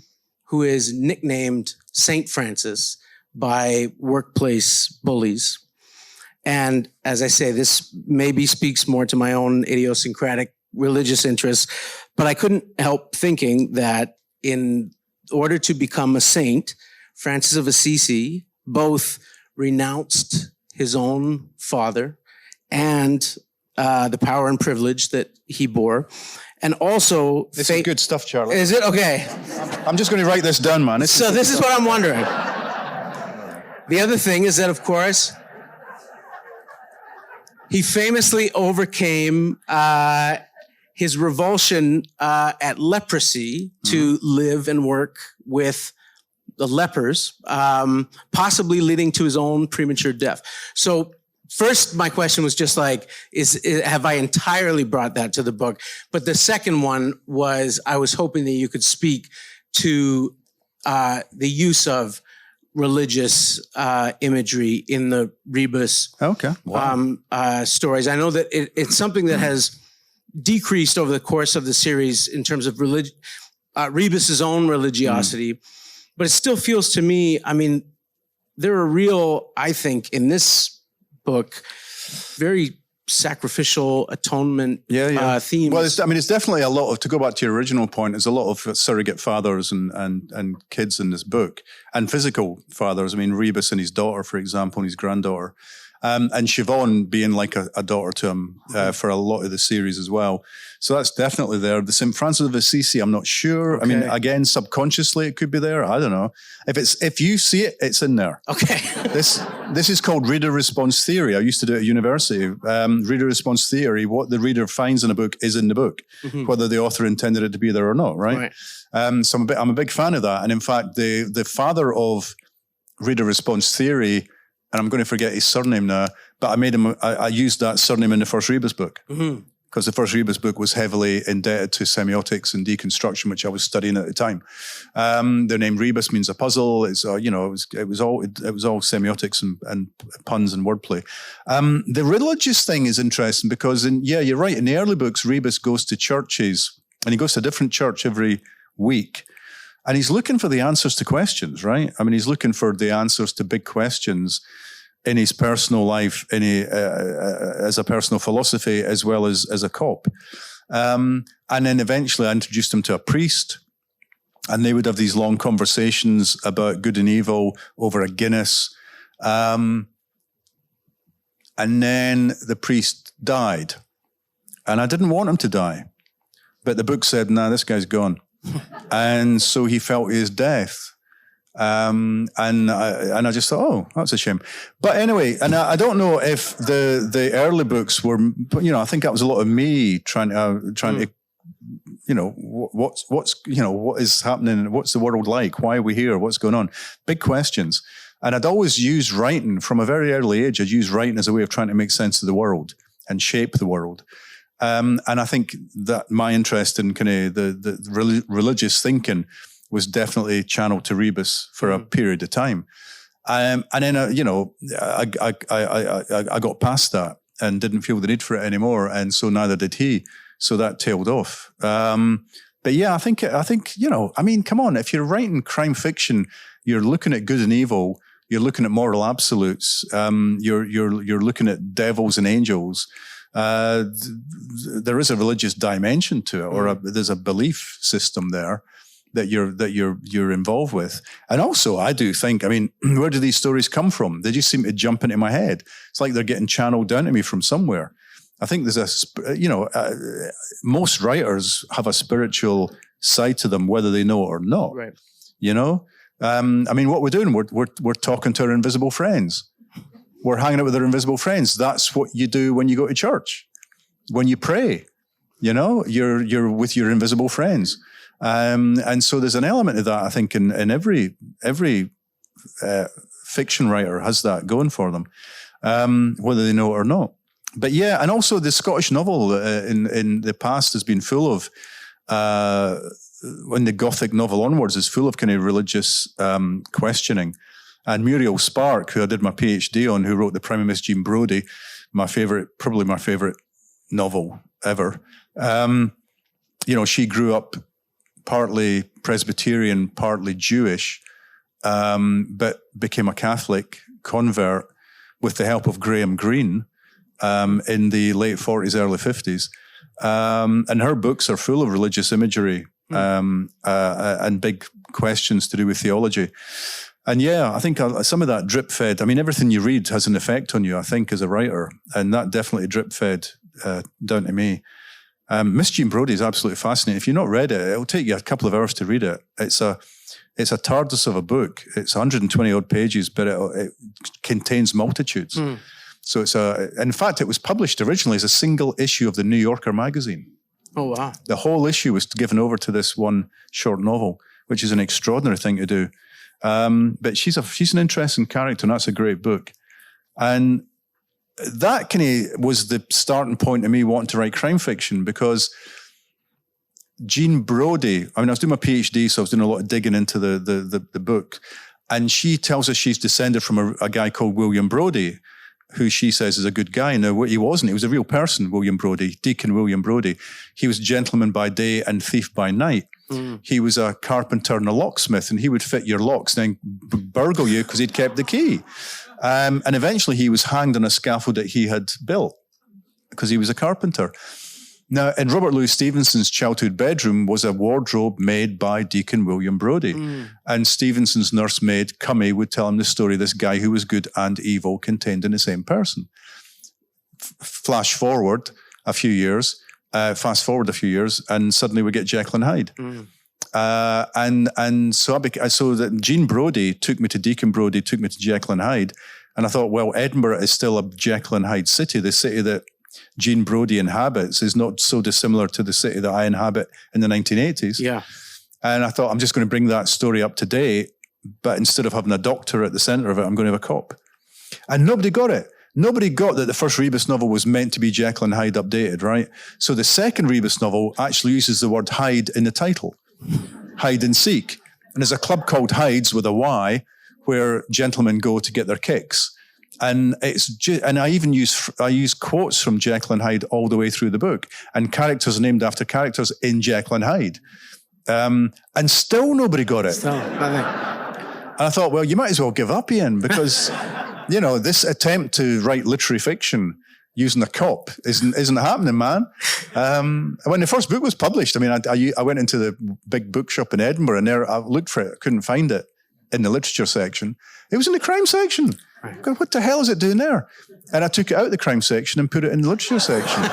who is nicknamed Saint Francis by workplace bullies. And as I say, this maybe speaks more to my own idiosyncratic religious interests, but I couldn't help thinking that in order to become a saint, Francis of Assisi both renounced his own father and the power and privilege that he bore. And also... This is good stuff, Charlie. Is it? Okay. I'm just going to write this down, man. This is what I'm wondering. The other thing is that, of course, he famously overcame his revulsion at leprosy to live and work with the lepers, possibly leading to his own premature death. So first, my question was just like, have I entirely brought that to the book? But the second one was, I was hoping that you could speak to the use of religious imagery in the Rebus stories. I know that it's something that has decreased over the course of the series in terms of Rebus's own religiosity, but it still feels to me, I mean, there are real, I think, in this book, very sacrificial atonement themes. Well, it's definitely a lot of, to go back to your original point, there's a lot of surrogate fathers and kids in this book, and physical fathers. I mean, Rebus and his daughter, for example, and his granddaughter, and Siobhan being like a daughter to him for a lot of the series as well. So that's definitely there. The St. Francis of Assisi, I'm not sure. Okay. I mean, again, subconsciously it could be there. I don't know. If you see it, it's in there. Okay. This is called reader response theory. I used to do it at university. Reader response theory, what the reader finds in a book is in the book, whether the author intended it to be there or not, right? So I'm a big fan of that. And in fact, the father of reader response theory, and I'm going to forget his surname now, but I used that surname in the first Rebus book. Because the first Rebus book was heavily indebted to semiotics and deconstruction, which I was studying at the time. The name Rebus means a puzzle. It's it was all semiotics and puns and wordplay. The religious thing is interesting because you're right. In the early books, Rebus goes to churches and he goes to a different church every week, and he's looking for the answers to questions. Right? I mean, he's looking for the answers to big questions in his personal life, as a personal philosophy, as well as a cop. And then eventually I introduced him to a priest, and they would have these long conversations about good and evil over a Guinness. And then the priest died. And I didn't want him to die. But the book said, nah, this guy's gone. And so he felt his death. And I just thought, oh, that's a shame. But anyway, and I don't know if the early books were, I think that was a lot of me trying to what is happening? What's the world like? Why are we here? What's going on? Big questions. And I'd always used writing from a very early age. I'd used writing as a way of trying to make sense of the world and shape the world. And I think that my interest in kind of the religious thinking was definitely channeled to Rebus for a period of time. And then, I got past that and didn't feel the need for it anymore. And so neither did he. So that tailed off. But yeah, I think, come on, if you're writing crime fiction, you're looking at good and evil, you're looking at moral absolutes, you're looking at devils and angels. There is a religious dimension to it, or there's a belief system there that you're involved with. And also, I do think, where do these stories come from? They just seem to jump into my head. It's like they're getting channeled down to me from somewhere. I think there's most writers have a spiritual side to them, whether they know it or not. Right. What we're doing, we're talking to our invisible friends. We're hanging out with our invisible friends. That's what you do when you go to church, when you pray. You're with your invisible friends. And so there's an element of that, I think, in every fiction writer has that going for them, whether they know it or not. But yeah, and also the Scottish novel in the past has been full of, when the Gothic novel onwards is full of kind of religious questioning. And Muriel Spark, who I did my PhD on, who wrote The Prime of Miss Jean Brodie, probably my favorite novel ever. She grew up partly Presbyterian, partly Jewish, but became a Catholic convert with the help of Graham Greene in the late 40s, early 50s. And her books are full of religious imagery and big questions to do with theology. And yeah, I think some of that drip-fed, everything you read has an effect on you, I think, as a writer. And that definitely drip-fed down to me. Miss Jean Brodie is absolutely fascinating. If you've not read it, it'll take you a couple of hours to read it. It's a TARDIS of a book. It's 120 odd pages, but it contains multitudes. So in fact, it was published originally as a single issue of the New Yorker magazine. Oh, wow. The whole issue was given over to this one short novel, which is an extraordinary thing to do. But she's an interesting character, and that's a great book. And that kind of was the starting point of me wanting to write crime fiction, because Jean Brodie, I was doing my PhD, so I was doing a lot of digging into the book. And she tells us she's descended from a guy called William Brodie, who she says is a good guy. Now, he wasn't. He was a real person, William Brodie, Deacon William Brodie. He was gentleman by day and thief by night. He was a carpenter and a locksmith, and he would fit your locks and then burgle you because he'd kept the key. And eventually he was hanged on a scaffold that he had built because he was a carpenter. Now, in Robert Louis Stevenson's childhood bedroom was a wardrobe made by Deacon William Brodie. And Stevenson's nursemaid, Cummy, would tell him the story of this guy who was good and evil contained in the same person. Fast forward a few years, and suddenly we get Jekyll and Hyde. So that Jean Brodie took me to Deacon Brodie, took me to Jekyll and Hyde. And I thought, well, Edinburgh is still a Jekyll and Hyde city. The city that Jean Brodie inhabits is not so dissimilar to the city that I inhabit in the 1980s. Yeah. And I thought, I'm just going to bring that story up to date, but instead of having a doctor at the center of it, I'm going to have a cop. And nobody got it. Nobody got that the first Rebus novel was meant to be Jekyll and Hyde updated, right? So the second Rebus novel actually uses the word hide in the title. Hide and seek. And there's a club called Hides with a Y where gentlemen go to get their kicks. And I use quotes from Jekyll and Hyde all the way through the book, and characters named after characters in Jekyll and Hyde. And still nobody got it. Still, nothing. And I thought, well, you might as well give up, Ian, because, this attempt to write literary fiction using a cop isn't happening, man. When the first book was published, I went into the big bookshop in Edinburgh, and there I looked for it. I couldn't find it in the literature section. It was in the crime section. Right. God, what the hell is it doing there? And I took it out of the crime section and put it in the literature section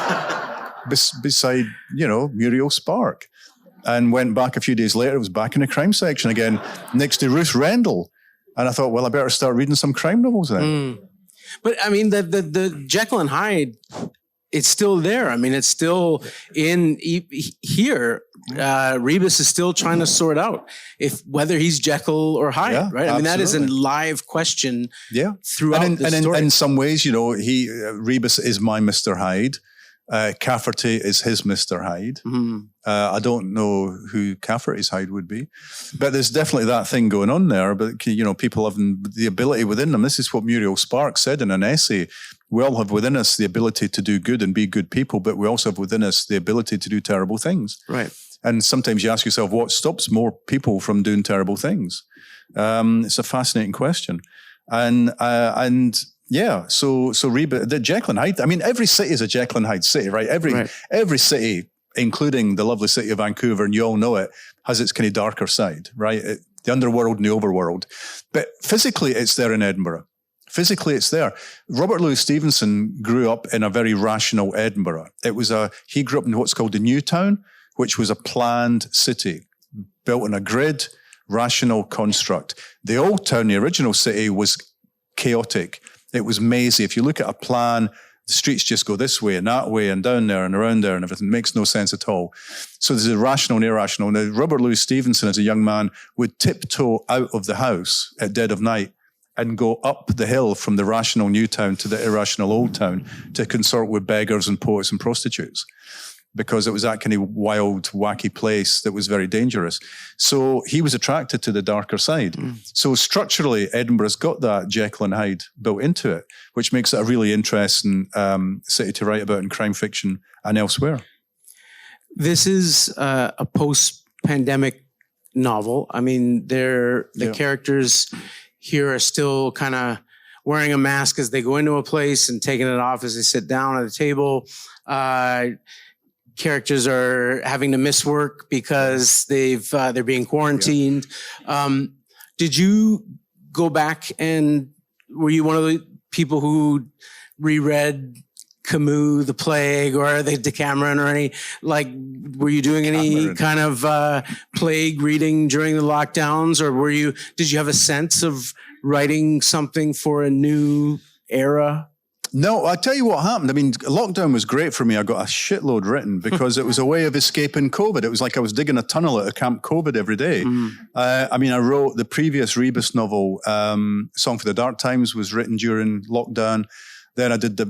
beside, Muriel Spark. And went back a few days later, it was back in the crime section again, next to Ruth Rendell. And I thought, well, I better start reading some crime novels then. But the Jekyll and Hyde it's still there. I mean, it's still in here. Rebus is still trying to sort out whether he's Jekyll or Hyde, Yeah, right? I mean, that is a absolutely. live question Yeah. throughout the and story. in some ways, Rebus is my Mr. Hyde. Cafferty is his Mr. Hyde. I don't know who Cafferty's Hyde would be, but there's definitely that thing going on there. But, people have the ability within them. This is what Muriel Sparks said in an essay. We all have within us the ability to do good and be good people, but we also have within us the ability to do terrible things. Right. And sometimes you ask yourself, what stops more people from doing terrible things? It's a fascinating question. Yeah, so Rebus, the Jekyll and Hyde. I mean, every city is a Jekyll and Hyde city, right? Every city, including the lovely city of Vancouver, and you all know it, has its kind of darker side, right? The underworld and the overworld. But physically, it's there in Edinburgh. Physically, it's there. Robert Louis Stevenson grew up in a very rational Edinburgh. He grew up in what's called the New Town, which was a planned city built on a grid, rational construct. The Old Town, the original city, was chaotic. It was mazy. If you look at a plan, the streets just go this way and that way and down there and around there and everything. It makes no sense at all. So there's a rational and irrational. Now, Robert Louis Stevenson, as a young man, would tiptoe out of the house at dead of night and go up the hill from the rational New Town to the irrational Old Town to consort with beggars and poets and prostitutes, because it was that kind of wild, wacky place that was very dangerous. So he was attracted to the darker side. So structurally, Edinburgh's got that Jekyll and Hyde built into it, which makes it a really interesting city to write about in crime fiction and elsewhere. This is a post-pandemic novel. I mean, the characters here are still kind of wearing a mask as they go into a place and taking it off as they sit down at a table. Characters are having to miss work because they're being quarantined. Did you go back and were you one of the people who reread Camus, The Plague, or the Decameron, or any, like, were you doing any kind of plague reading during the lockdowns, or did you have a sense of writing something for a new era? No, I tell you what happened. I mean, lockdown was great for me. I got a shitload written because it was a way of escaping COVID. It was like I was digging a tunnel out of Camp COVID every day. I mean, I wrote the previous Rebus novel, Song for the Dark Times, was written during lockdown. Then I did the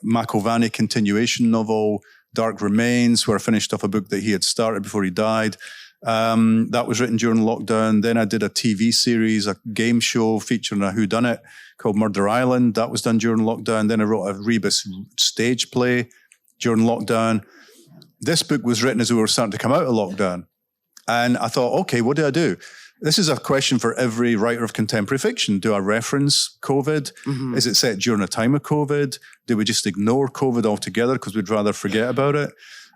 McIlvanney continuation novel, Dark Remains, where I finished off a book that he had started before he died. That was written during lockdown. Then I did a TV series, a game show featuring a whodunit called Murder Island. That was done during lockdown. Then I wrote a Rebus stage play during lockdown. This book was written as we were starting to come out of lockdown. And I thought, okay, what do I do? This is a question for every writer of contemporary fiction. Do I reference COVID? Is it set during a time of COVID? Do we just ignore COVID altogether because we'd rather forget about it?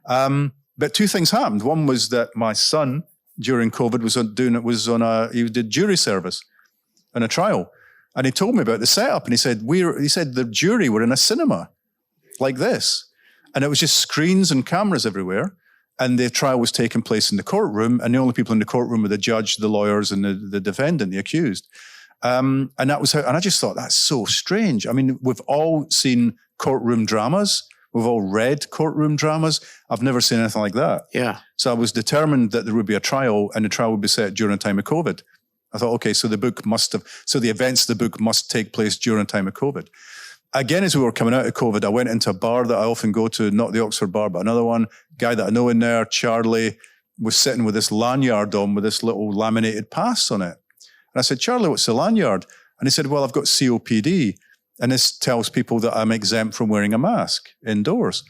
But two things happened. One was that my son, during COVID, he did jury service in a trial. And he told me about the setup. And he said the jury were in a cinema like this. And it was just screens and cameras everywhere. And the trial was taking place in the courtroom. And the only people in the courtroom were the judge, the lawyers, and the defendant, the accused. And that was and I just thought, that's so strange. I mean, we've all seen courtroom dramas. We've all read courtroom dramas. I've never seen anything like that. Yeah. So I was determined that there would be a trial, and the trial would be set during a time of COVID. I thought, okay, so the events of the book must take place during a time of COVID. Again, as we were coming out of COVID, I went into a bar that I often go to, not the Oxford bar, but another one. Guy that I know in there, Charlie, was sitting with this lanyard on with this little laminated pass on it. And I said, Charlie, what's the lanyard? And he said, well, I've got COPD. And this tells people that I'm exempt from wearing a mask indoors.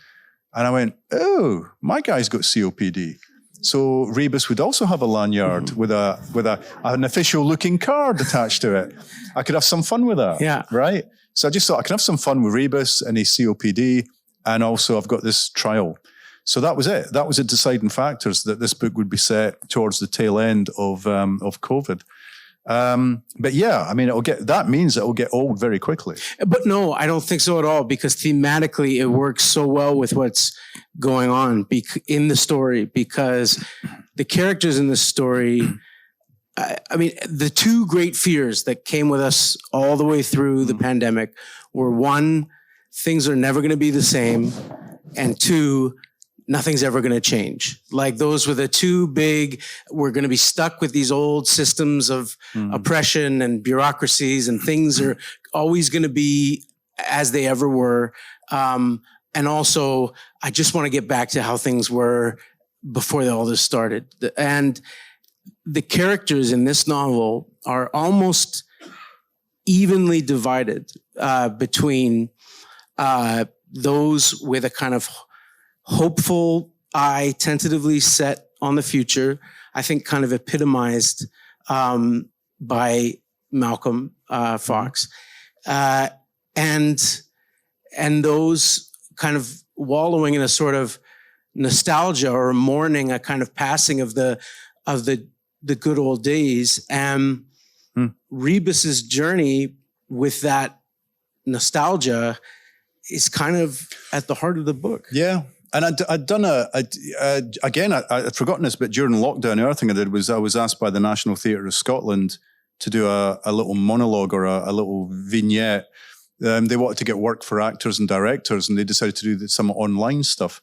And I went, oh, my guy's got COPD. So Rebus would also have a lanyard with an official looking card attached to it. I could have some fun with that. Yeah. Right? So I just thought I could have some fun with Rebus and his COPD. And also I've got this trial. So that was it. That was the deciding factors that this book would be set towards the tail end of COVID. But yeah, I mean, that means it will get old very quickly. But no, I don't think so at all, because thematically it works so well with what's going on in the story, because the characters in the story, I mean, the two great fears that came with us all the way through the pandemic were, one, things are never going to be the same, and 2, nothing's ever going to change. Like those were the 2 big, we're going to be stuck with these old systems of oppression and bureaucracies, and things are always going to be as they ever were. And also, I just want to get back to how things were before all this started. And the characters in this novel are almost evenly divided between those with a kind of hopeful eye tentatively set on the future, I think kind of epitomized by Malcolm Fox, and those kind of wallowing in a sort of nostalgia or mourning a kind of passing of the good old days. And Rebus's journey with that nostalgia is kind of at the heart of the book. Yeah. And I'd done I'd forgotten this, but during lockdown, the other thing I did was I was asked by the National Theatre of Scotland to do a little monologue or a little vignette. They wanted to get work for actors and directors, and they decided to do some online stuff.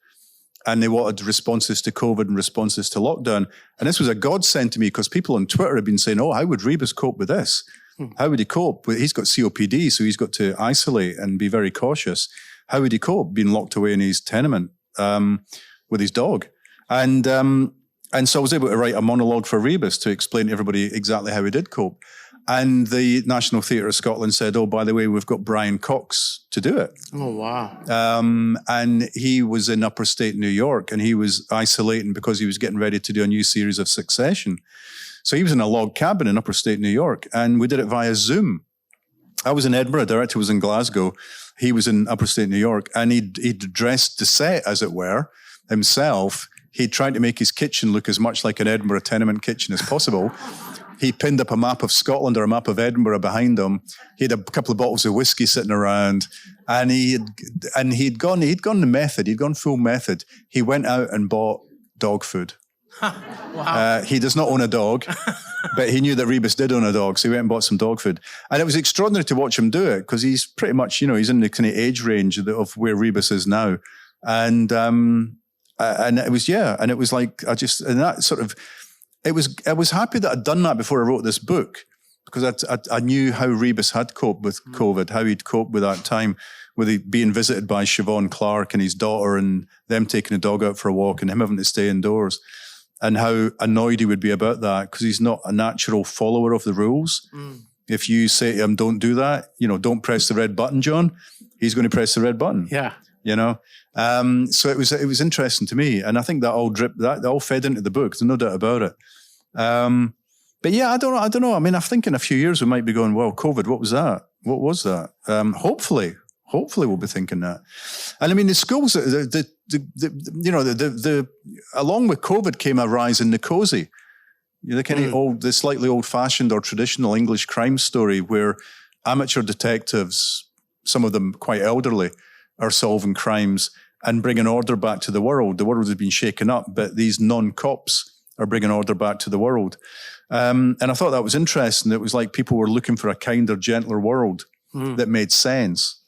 And they wanted responses to COVID and responses to lockdown. And this was a godsend to me because people on Twitter have been saying, oh, how would Rebus cope with this? How would he cope? He's got COPD, so he's got to isolate and be very cautious. How would he cope being locked away in his tenement with his dog? And so I was able to write a monologue for Rebus to explain to everybody exactly how he did cope. And the National Theatre of Scotland said, oh, by the way, we've got Brian Cox to do it. Oh, wow. And he was in upper state New York, and he was isolating because he was getting ready to do a new series of Succession. So he was in a log cabin in upper state New York, and we did it via Zoom. I was in Edinburgh, director was in Glasgow. He was in upper state New York, and he'd dressed the set, as it were, himself. He tried to make his kitchen look as much like an Edinburgh tenement kitchen as possible. He pinned up a map of Scotland or a map of Edinburgh behind him. He had a couple of bottles of whiskey sitting around, and he'd gone the method. He'd gone full method. He went out and bought dog food. Wow. He does not own a dog, but he knew that Rebus did own a dog, so he went and bought some dog food. And it was extraordinary to watch him do it because he's pretty much, he's in the kind of age range of where Rebus is now, and it was and it was like I was happy that I'd done that before I wrote this book, because I knew how Rebus had coped with COVID, how he'd coped with that time, with he being visited by Siobhan Clarke and his daughter, and them taking the dog out for a walk and him having to stay indoors, and how annoyed he would be about that because he's not a natural follower of the rules. If you say to him, don't do that, don't press the red button, John, he's going to press the red button. Yeah. So it was interesting to me, and I think that all fed into the book. There's no doubt about it. But yeah, I don't know. I mean, I think in a few years we might be going, well, COVID, what was that? What was that? Hopefully we'll be thinking that. And I mean, the schools, along with COVID came a rise in the cozy. The kind of the slightly old-fashioned or traditional English crime story where amateur detectives, some of them quite elderly, are solving crimes and bringing order back to the world. The world has been shaken up, but these non-cops are bringing order back to the world. And I thought that was interesting. It was like people were looking for a kinder, gentler world that made sense,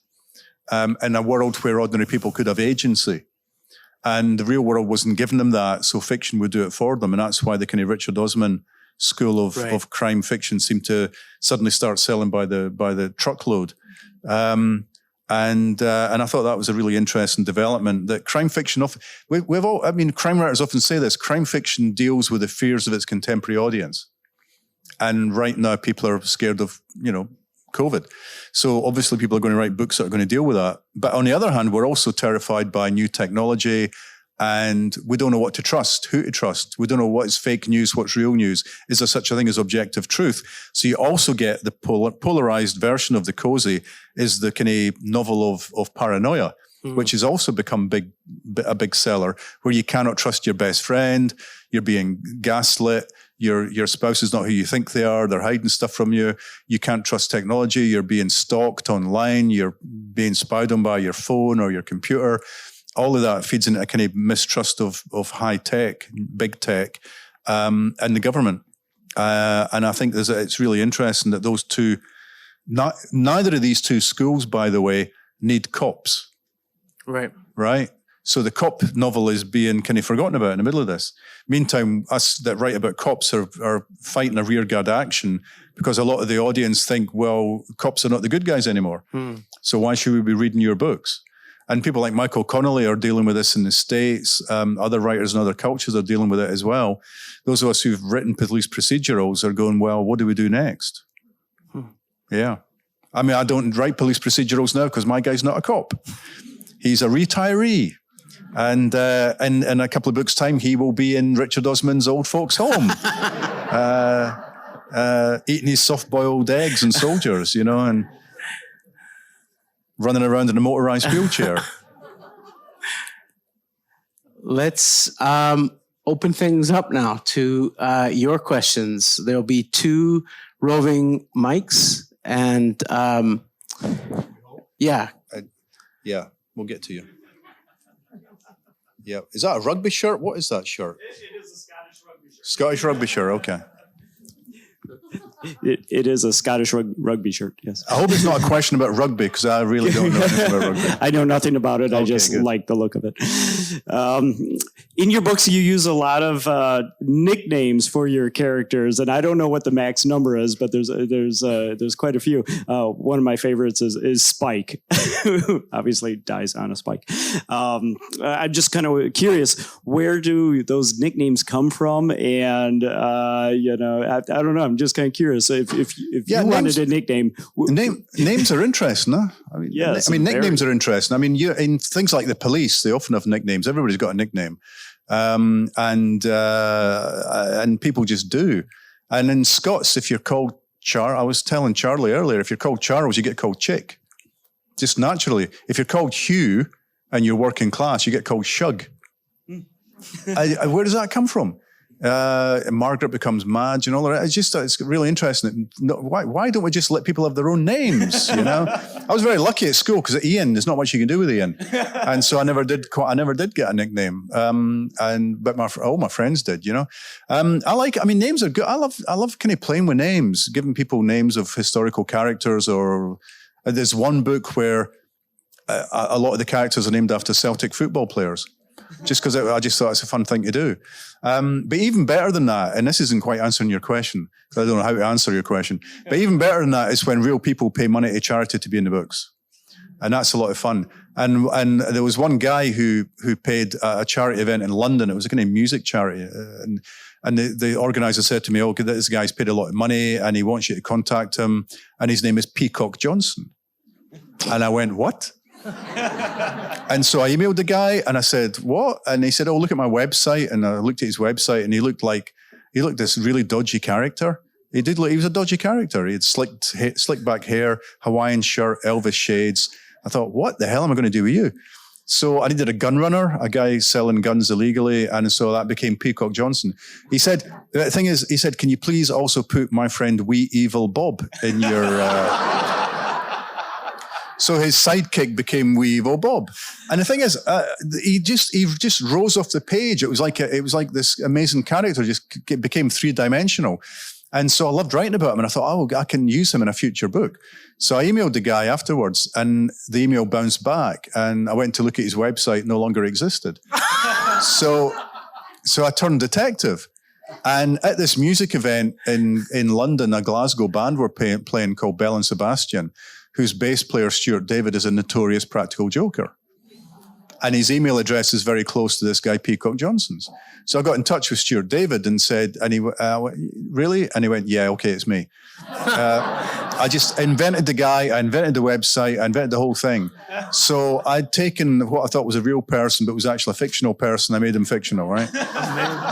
and a world where ordinary people could have agency. And the real world wasn't giving them that, so fiction would do it for them. And that's why the kind of Richard Osman school of crime fiction seemed to suddenly start selling by the truckload. And I thought that was a really interesting development, that crime fiction crime writers often say this, crime fiction deals with the fears of its contemporary audience. And right now people are scared of, COVID. So obviously people are going to write books that are going to deal with that. But on the other hand, we're also terrified by new technology, and we don't know what to trust, who to trust. We don't know what is fake news, what's real news. Is there such a thing as objective truth? So you also get the polarized version of the cozy is the kind of novel of paranoia, which has also become a big seller, where you cannot trust your best friend, you're being gaslit, your spouse is not who you think they are, they're hiding stuff from you, you can't trust technology, you're being stalked online, you're being spied on by your phone or your computer. All of that feeds into a kind of mistrust of high tech, big tech, and the government. And I think it's really interesting that those two, neither of these two schools, by the way, need cops. Right. Right? So the cop novel is being kind of forgotten about in the middle of this. Meantime, us that write about cops are fighting a rearguard action because a lot of the audience think, well, cops are not the good guys anymore. So why should we be reading your books? And people like Michael Connolly are dealing with this in the States. Other writers in other cultures are dealing with it as well. Those of us who've written police procedurals are going, well, what do we do next? Yeah. I mean, I don't write police procedurals now because my guy's not a cop. He's a retiree. And in a couple of books' time, he will be in Richard Osman's old folks' home, eating his soft-boiled eggs and soldiers, you know, and running around in a motorized wheelchair. Let's open things up now to your questions. There'll be 2 roving mics, and yeah, we'll get to you. Yeah. Is that a rugby shirt? What is that shirt? It is a Scottish rugby shirt. Scottish rugby shirt, okay. It is a Scottish rugby shirt, yes. I hope it's not a question about rugby, because I really don't know anything about rugby. I know nothing about it. I just like the look of it. In your books, you use a lot of nicknames for your characters, and I don't know what the max number is, but there's quite a few. One of my favorites is Spike, who obviously dies on a spike. I'm just kind of curious, where do those nicknames come from? And I don't know. I'm just kind of curious. If you wanted a nickname, names are interesting, huh? I mean, yes, nicknames are interesting. I mean, in things like the police, they often have nicknames. Everybody's got a nickname, and people just do. And in Scots, if you're called I was telling Charlie earlier, if you're called Charles, you get called Chick, just naturally. If you're called Hugh and you're working class, you get called Shug. Where does that come from? Margaret becomes Madge and all that. It's really interesting. Why don't we just let people have their own names? You know, I was very lucky at school because at Ian, there's not much you can do with Ian, and so I never did get a nickname. But all my friends did. You know, names are good. I love kind of playing with names, giving people names of historical characters. Or there's one book where a lot of the characters are named after Celtic football players. Just because I just thought it's a fun thing to do. But even better than that, and this isn't quite answering your question, because I don't know how to answer your question, but even better than that is when real people pay money to charity to be in the books. And that's a lot of fun. And there was one guy who paid a charity event in London. It was a kind of music charity. And the organizer said to me, oh, this guy's paid a lot of money and he wants you to contact him. And his name is Peacock Johnson. And I went, what? And so I emailed the guy and I said, what? And he said, oh, look at my website. And I looked at his website and he looked this really dodgy character. He was a dodgy character. He had slicked back hair, Hawaiian shirt, Elvis shades. I thought, what the hell am I going to do with you? So I needed a gun runner, a guy selling guns illegally. And so that became Peacock Johnson. He said, the thing is, can you please also put my friend Wee Evil Bob in your... So his sidekick became Wee Evil Bob, and the thing is, he just rose off the page. It was like this amazing character just became 3-dimensional, and so I loved writing about him. And I thought, oh, I can use him in a future book. So I emailed the guy afterwards, and the email bounced back, and I went to look at his website; no longer existed. So I turned detective. And at this music event in London, a Glasgow band were playing called Bell and Sebastian, whose bass player, Stuart David, is a notorious practical joker. And his email address is very close to this guy, Peacock Johnson's. So I got in touch with Stuart David and said, really? And he went, yeah, okay, it's me. I just invented the guy, I invented the website, I invented the whole thing. So I'd taken what I thought was a real person, but was actually a fictional person. I made him fictional, right?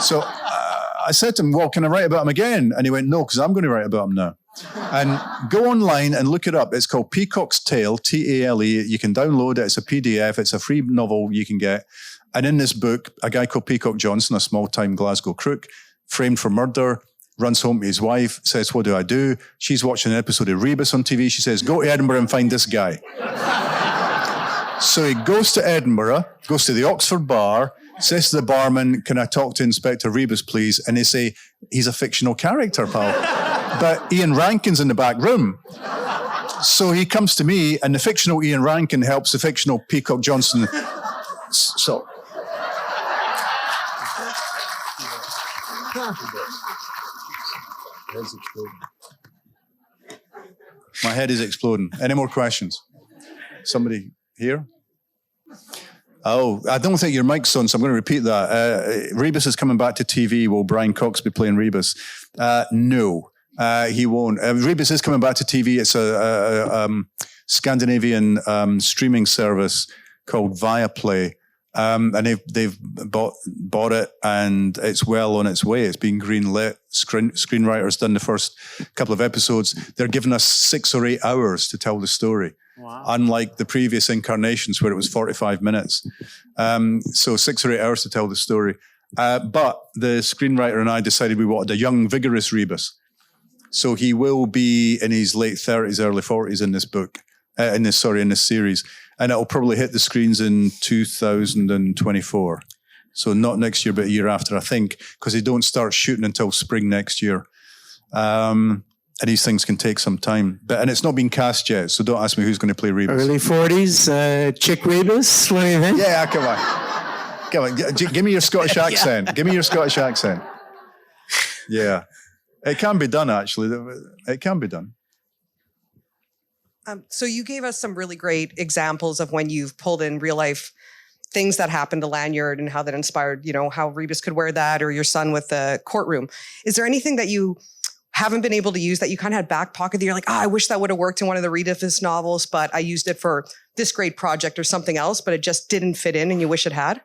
So I said to him, well, can I write about him again? And he went, no, because I'm going to write about him now. And go online and look it up. It's called Peacock's Tale, Tale. You can download it. It's a PDF. It's a free novel you can get. And in this book, a guy called Peacock Johnson, a small-time Glasgow crook, framed for murder, runs home to his wife, says, what do I do? She's watching an episode of Rebus on TV. She says, go to Edinburgh and find this guy. So he goes to Edinburgh, goes to the Oxford bar, says to the barman, can I talk to Inspector Rebus, please? And they say, he's a fictional character, pal. But Ian Rankin's in the back room. So he comes to me, and the fictional Ian Rankin helps the fictional Peacock Johnson. So. My head is exploding. Any more questions? Somebody here? Oh, I don't think your mic's on, so I'm going to repeat that. Rebus is coming back to TV. Will Brian Cox be playing Rebus? No, he won't. Rebus is coming back to TV. It's a Scandinavian streaming service called Viaplay. And they've bought it, and it's well on its way. It's been greenlit. Screenwriters done the first couple of episodes. They're giving us 6 or 8 hours to tell the story. Wow. Unlike the previous incarnations where it was 45 minutes. So 6 or 8 hours to tell the story. But the screenwriter and I decided we wanted a young, vigorous Rebus. So he will be in his late 30s, early 40s in this book, in this series. And it'll probably hit the screens in 2024. So not next year, but a year after, I think, because they don't start shooting until spring next year. And these things can take some time. And it's not been cast yet, so don't ask me who's going to play Rebus. Early 40s, chick Rebus, what do you think? Yeah, come on. Come on, give me your Scottish accent. Give me your Scottish accent. Yeah. It can be done, actually. It can be done. So you gave us some really great examples of when you've pulled in real life things that happened to Lanyard and how that inspired, how Rebus could wear that, or your son with the courtroom. Is there anything that you haven't been able to use that you kind of had back pocket that you're like, I wish that would have worked in one of the Rebus novels, but I used it for this great project or something else, but it just didn't fit in and you wish it had?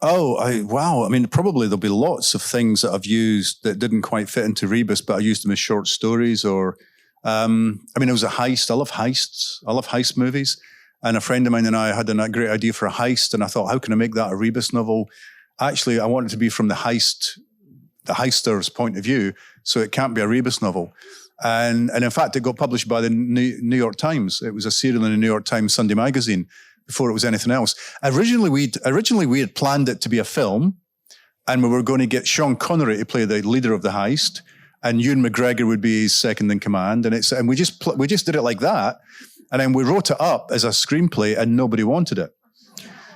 Wow. I mean, probably there'll be lots of things that I've used that didn't quite fit into Rebus, but I used them as short stories or, it was a heist. I love heists. I love heist movies. And a friend of mine and I had a great idea for a heist. And I thought, how can I make that a Rebus novel? Actually, I want it to be from the heister's point of view. So it can't be a Rebus novel. And in fact, it got published by the New York Times. It was a serial in the New York Times Sunday magazine before it was anything else. Originally, we had planned it to be a film, and we were going to get Sean Connery to play the leader of the heist, and Ewan McGregor would be his second in command. And we just did it like that. And then we wrote it up as a screenplay, and nobody wanted it.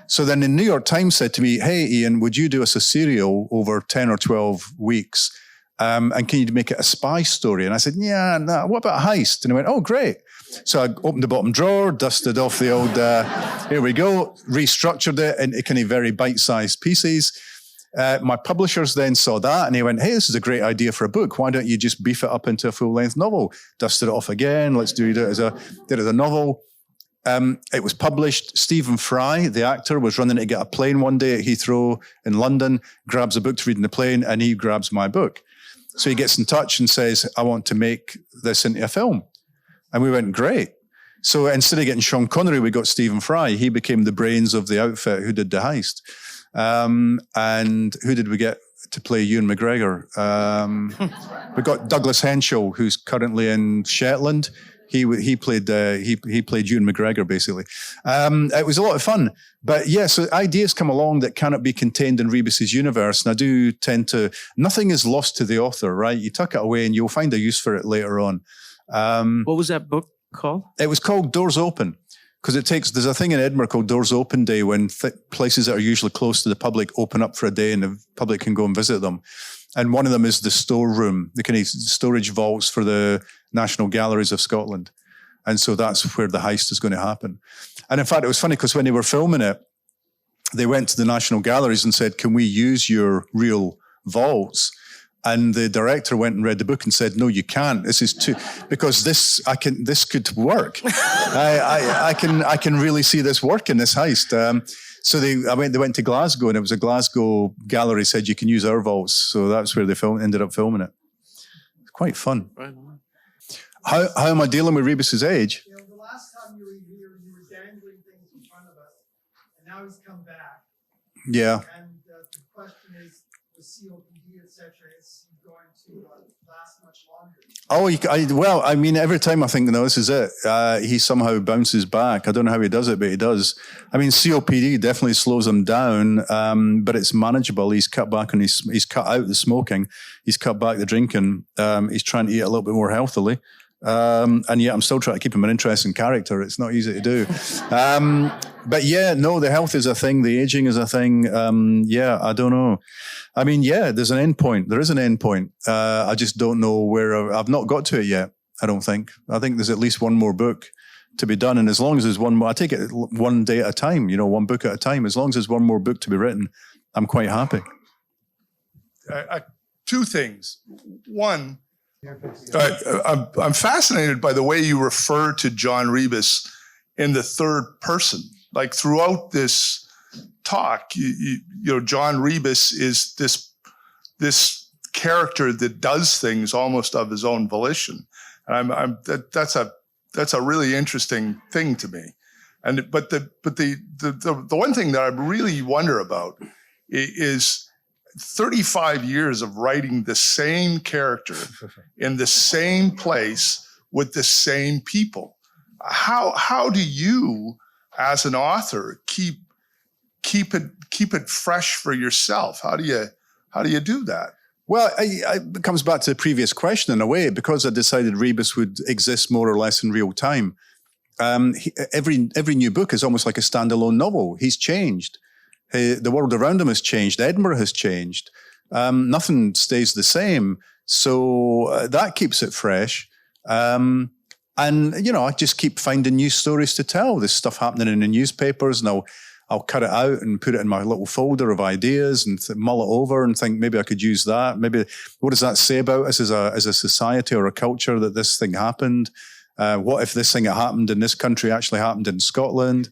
So then the New York Times said to me, hey, Ian, would you do us a serial over 10 or 12 weeks? And can you make it a spy story? And I said, yeah, no, what about a heist? And he went, oh, great. So I opened the bottom drawer, dusted off the old, here we go, restructured it into kind of very bite-sized pieces. My publishers then saw that and he went, hey, this is a great idea for a book. Why don't you just beef it up into a full-length novel? Dusted it off again. Let's do it as a novel. It was published. Stephen Fry, the actor, was running to get a plane one day at Heathrow in London, grabs a book to read in the plane, and he grabs my book. So he gets in touch and says, I want to make this into a film. And we went, great. So instead of getting Sean Connery, we got Stephen Fry. He became the brains of the outfit who did the heist. And who did we get to play Ewan McGregor? We got Douglas Henschel, who's currently in Shetland. He played Ewan McGregor, basically. It was a lot of fun. But yeah, so ideas come along that cannot be contained in Rebus's universe. And I do tend to, nothing is lost to the author, right? You tuck it away and you'll find a use for it later on. What was that book called? It was called Doors Open. Because there's a thing in Edinburgh called Doors Open Day when places that are usually close to the public open up for a day and the public can go and visit them. And one of them is the storeroom, the kind of storage vaults for the National Galleries of Scotland. And so that's where the heist is going to happen. And in fact, it was funny because when they were filming it, they went to the National Galleries and said, can we use your real vaults? And the director went and read the book and said, no, you can't. This is too, because this could work. I can really see this work in this heist. So they went to Glasgow, and it was a Glasgow gallery said you can use our vaults. So that's where they ended up filming it. It's quite fun. Right. How am I dealing with Rebus's age? The last time you were here, you were dangling things in front of us, and now he's come back. Yeah. And the question is, the COPD, etc., is going to last much longer. Oh, every time I think, no, this is it, he somehow bounces back. I don't know how he does it, but he does. I mean, COPD definitely slows him down, but it's manageable. He's cut back on he's cut out the smoking. He's cut back the drinking. He's trying to eat a little bit more healthily. And yet I'm still trying to keep him an interesting character. It's not easy to do. But yeah, no, the health is a thing. The aging is a thing. Yeah, I don't know. I mean, yeah, there's an end point. There is an end point. I just don't know where. I've not got to it yet, I don't think. I think there's at least one more book to be done. And as long as there's one more, I take it one day at a time, one book at a time. As long as there's one more book to be written, I'm quite happy. Two things. One, I'm fascinated by the way you refer to John Rebus in the third person. Like throughout this talk, John Rebus is this character that does things almost of his own volition, and that's a really interesting thing to me. But the one thing that I really wonder about is 35 years of writing the same character in the same place with the same people. How do you, as an author, keep it fresh for yourself? How do you do that? Well, it comes back to the previous question in a way, because I decided Rebus would exist more or less in real time. Every new book is almost like a standalone novel. He's changed. The world around him has changed. Edinburgh has changed. Nothing stays the same. So that keeps it fresh. And, I just keep finding new stories to tell. There's stuff happening in the newspapers, and I'll cut it out and put it in my little folder of ideas and mull it over and think maybe I could use that. Maybe what does that say about us as a society or a culture that this thing happened? What if this thing that happened in this country actually happened in Scotland?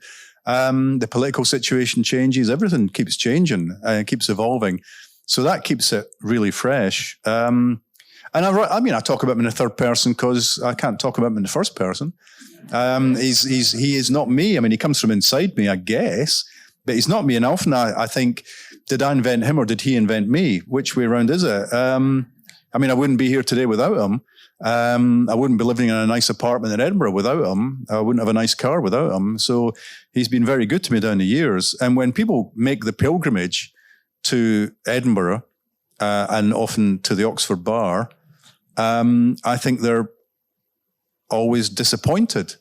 The political situation changes. Everything keeps changing and keeps evolving. So that keeps it really fresh. And I talk about him in the third person because I can't talk about him in the first person. He is not me. I mean, he comes from inside me, I guess, but he's not me. And often I think, did I invent him or did he invent me? Which way around is it? I wouldn't be here today without him. I wouldn't be living in a nice apartment in Edinburgh without him. I wouldn't have a nice car without him. So he's been very good to me down the years. And when people make the pilgrimage to Edinburgh, and often to the Oxford Bar, I think they're always disappointed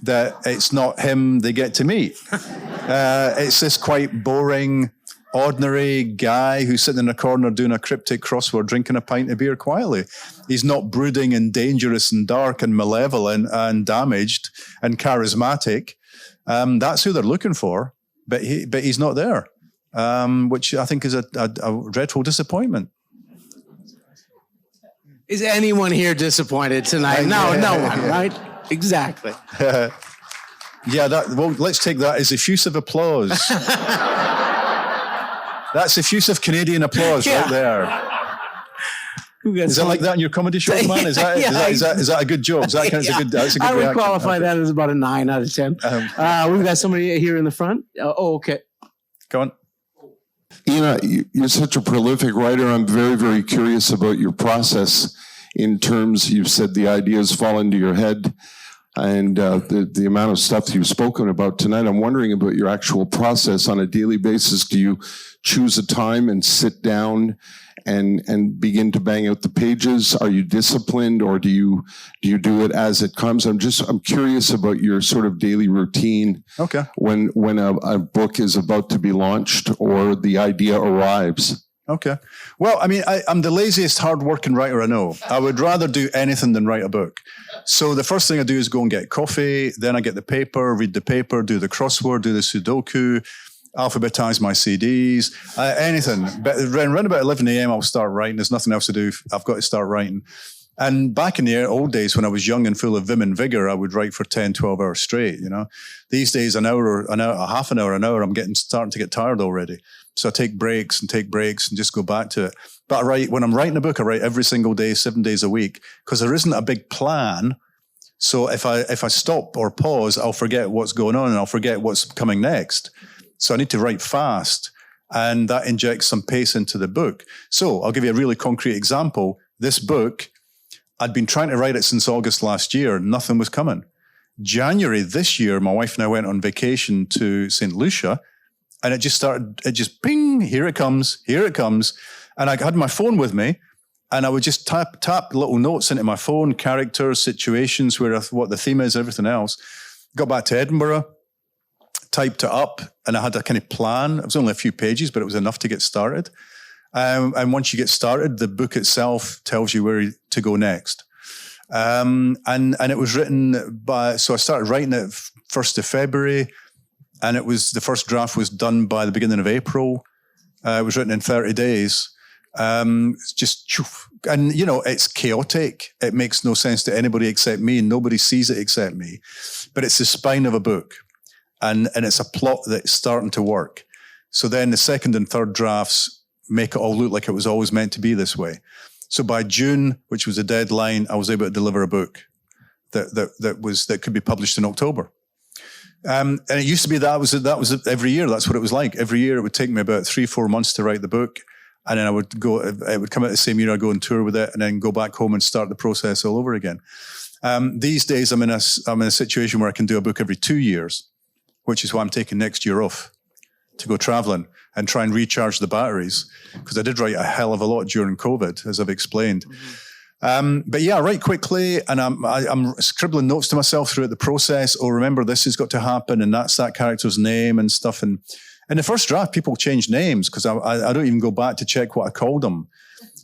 that it's not him they get to meet. It's this quite boring, ordinary guy who's sitting in a corner doing a cryptic crossword, drinking a pint of beer quietly. He's not brooding and dangerous and dark and malevolent and damaged and charismatic. That's who they're looking for, but he's not there, which I think is a dreadful disappointment. Is anyone here disappointed tonight? No one, right? Exactly. Let's take that as effusive applause. That's effusive Canadian applause right there. Is that like that in your comedy shows, man? Is that a good joke? That's a good I would reaction. qualify that as about a 9 out of 10. We've got somebody here in the front. Okay. Go on. Ian, you're such a prolific writer. I'm very, very curious about your process in terms, you've said the ideas fall into your head and the amount of stuff that you've spoken about tonight. I'm wondering about your actual process on a daily basis. Do you choose a time and sit down and begin to bang out the pages? Are you disciplined, or do you do it as it comes? I'm curious about your sort of daily routine. Okay. When a book is about to be launched or the idea arrives. Okay. Well, I mean, I'm the laziest hard-working writer I know. I would rather do anything than write a book. So the first thing I do is go and get coffee. Then I get the paper, read the paper, do the crossword, do the Sudoku, alphabetize my CDs, anything. But around about 11 a.m., I'll start writing. There's nothing else to do. I've got to start writing. And back in the old days when I was young and full of vim and vigor, I would write for 10, 12 hours straight, These days, an hour, half an hour, I'm starting to get tired already. So I take breaks and just go back to it. But when I'm writing a book, I write every single day, 7 days a week, because there isn't a big plan. So if I stop or pause, I'll forget what's going on and I'll forget what's coming next. So I need to write fast, and that injects some pace into the book. So I'll give you a really concrete example. This book, I'd been trying to write it since August last year. Nothing was coming. January this year, my wife and I went on vacation to St. Lucia, and it just ping, here it comes. And I had my phone with me, And I would just tap little notes into my phone, characters, situations, what the theme is, everything else. Got back to Edinburgh, typed it up, and I had a kind of plan. It was only a few pages, but it was enough to get started. And once you get started, the book itself tells you where to go next. And it was written so I started writing it 1st of February, and the first draft was done by the beginning of April. It was written in 30 days. It's just, and it's chaotic. It makes no sense to anybody except me, and nobody sees it except me. But it's the spine of a book, and it's a plot that's starting to work. So then the second and third drafts make it all look like it was always meant to be this way. So by June, which was the deadline, I was able to deliver a book that could be published in October. And it used to be that was every year. That's what it was like. Every year it would take me about 3-4 months to write the book. And then it would come out the same year, I'd go on tour with it and then go back home and start the process all over again. These days I'm in a situation where I can do a book every 2 years, which is why I'm taking next year off to go traveling and try and recharge the batteries. Because I did write a hell of a lot during COVID, as I've explained. But yeah, I write quickly, and I'm scribbling notes to myself throughout the process. Oh, remember, this has got to happen, and that's that character's name and stuff. And in the first draft, people change names because I don't even go back to check what I called them.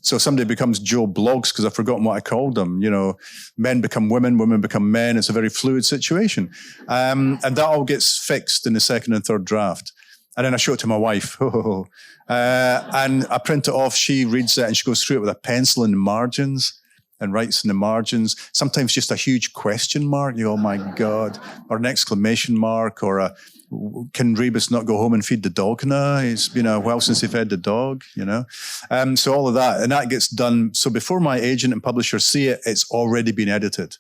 So somebody becomes Joe Blogs because I've forgotten what I called them. Men become women, women become men. It's a very fluid situation. And that all gets fixed in the second and third draft. And then I show it to my wife. And I print it off. She reads it and she goes through it with a pencil in the margins and writes in the margins. Sometimes just a huge question mark. Oh my God. Or an exclamation mark, or can Rebus not go home and feed the dog now? It's been a while since he fed the dog, So all of that, and that gets done. So before my agent and publisher see it, it's already been edited.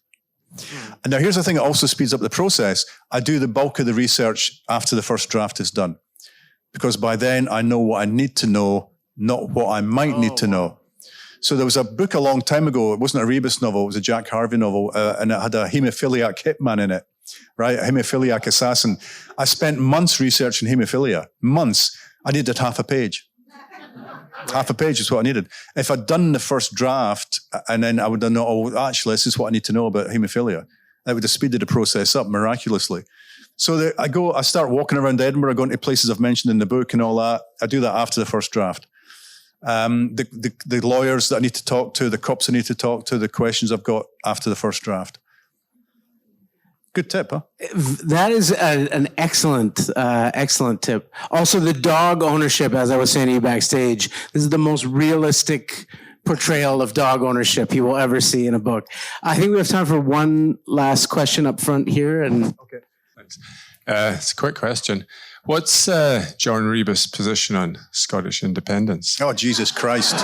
And now here's the thing that also speeds up the process. I do the bulk of the research after the first draft is done, because by then I know what I need to know, not what I might need to know. So there was a book a long time ago. It wasn't a Rebus novel. It was a Jack Harvey novel, and it had a haemophiliac hitman in it. Right, a haemophiliac assassin. I spent months researching haemophilia. Months. I needed half a page. Half a page is what I needed. If I'd done the first draft, and then I would have known, actually, this is what I need to know about haemophilia, that would have speeded the process up miraculously. So I start walking around Edinburgh, going to places I've mentioned in the book and all that. I do that after the first draft. The lawyers that I need to talk to, the cops I need to talk to, the questions I've got after the first draft. Good tip, huh? That is an excellent tip. Also, the dog ownership, as I was saying to you backstage, this is the most realistic portrayal of dog ownership you will ever see in a book. I think we have time for one last question up front here. Okay, thanks. It's a quick question. What's John Rebus' position on Scottish independence? Oh, Jesus Christ.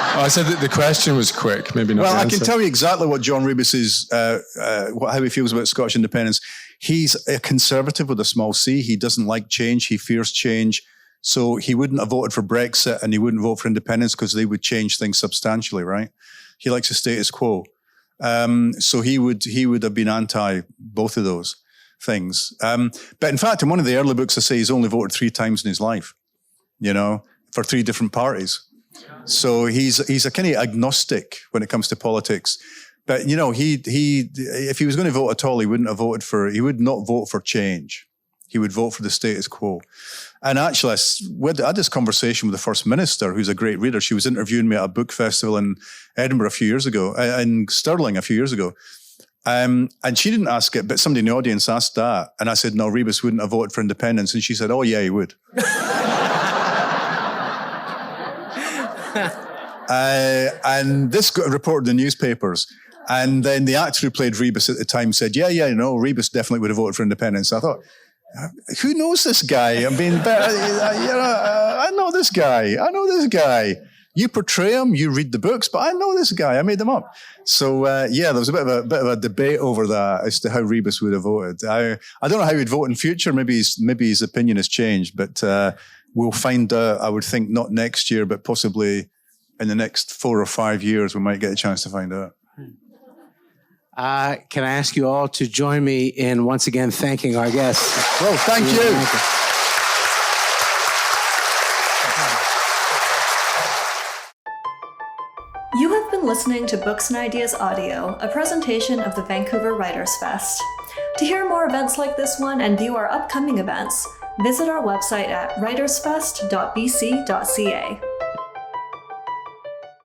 Oh, I said that the question was quick, maybe not. Well, the I answer. can tell you exactly what John Rebus is, how he feels about Scottish independence. He's a conservative with a small c. He doesn't like change. He fears change. So he wouldn't have voted for Brexit, and he wouldn't vote for independence because they would change things substantially, right? He likes the status quo. So he would have been anti both of those things. But in fact, in one of the early books, I say he's only voted 3 times in his life, for 3 different parties. So he's a kind of agnostic when it comes to politics. But he if he was going to vote at all, he would not vote for change. He would vote for the status quo. And actually, I had this conversation with the First Minister, who's a great reader. She was interviewing me at a book festival in Edinburgh in Stirling a few years ago. And she didn't ask it, but somebody in the audience asked that. And I said, no, Rebus wouldn't have voted for independence. And she said, oh yeah, he would. And this got reported in the newspapers. And then the actor who played Rebus at the time said, Rebus definitely would have voted for independence. I thought, who knows this guy? I mean, I know this guy. You portray him, you read the books, but I know this guy. I made them up. So there was a bit of a debate over that as to how Rebus would have voted. I don't know how he'd vote in future. Maybe his opinion has changed, but we'll find out. I would think not next year, but possibly in the next 4 or 5 years, we might get a chance to find out. Can I ask you all to join me in once again thanking our guests? Well, thank you. You have been listening to Books and Ideas Audio, a presentation of the Vancouver Writers Fest. To hear more events like this one and view our upcoming events, visit our website at writersfest.bc.ca.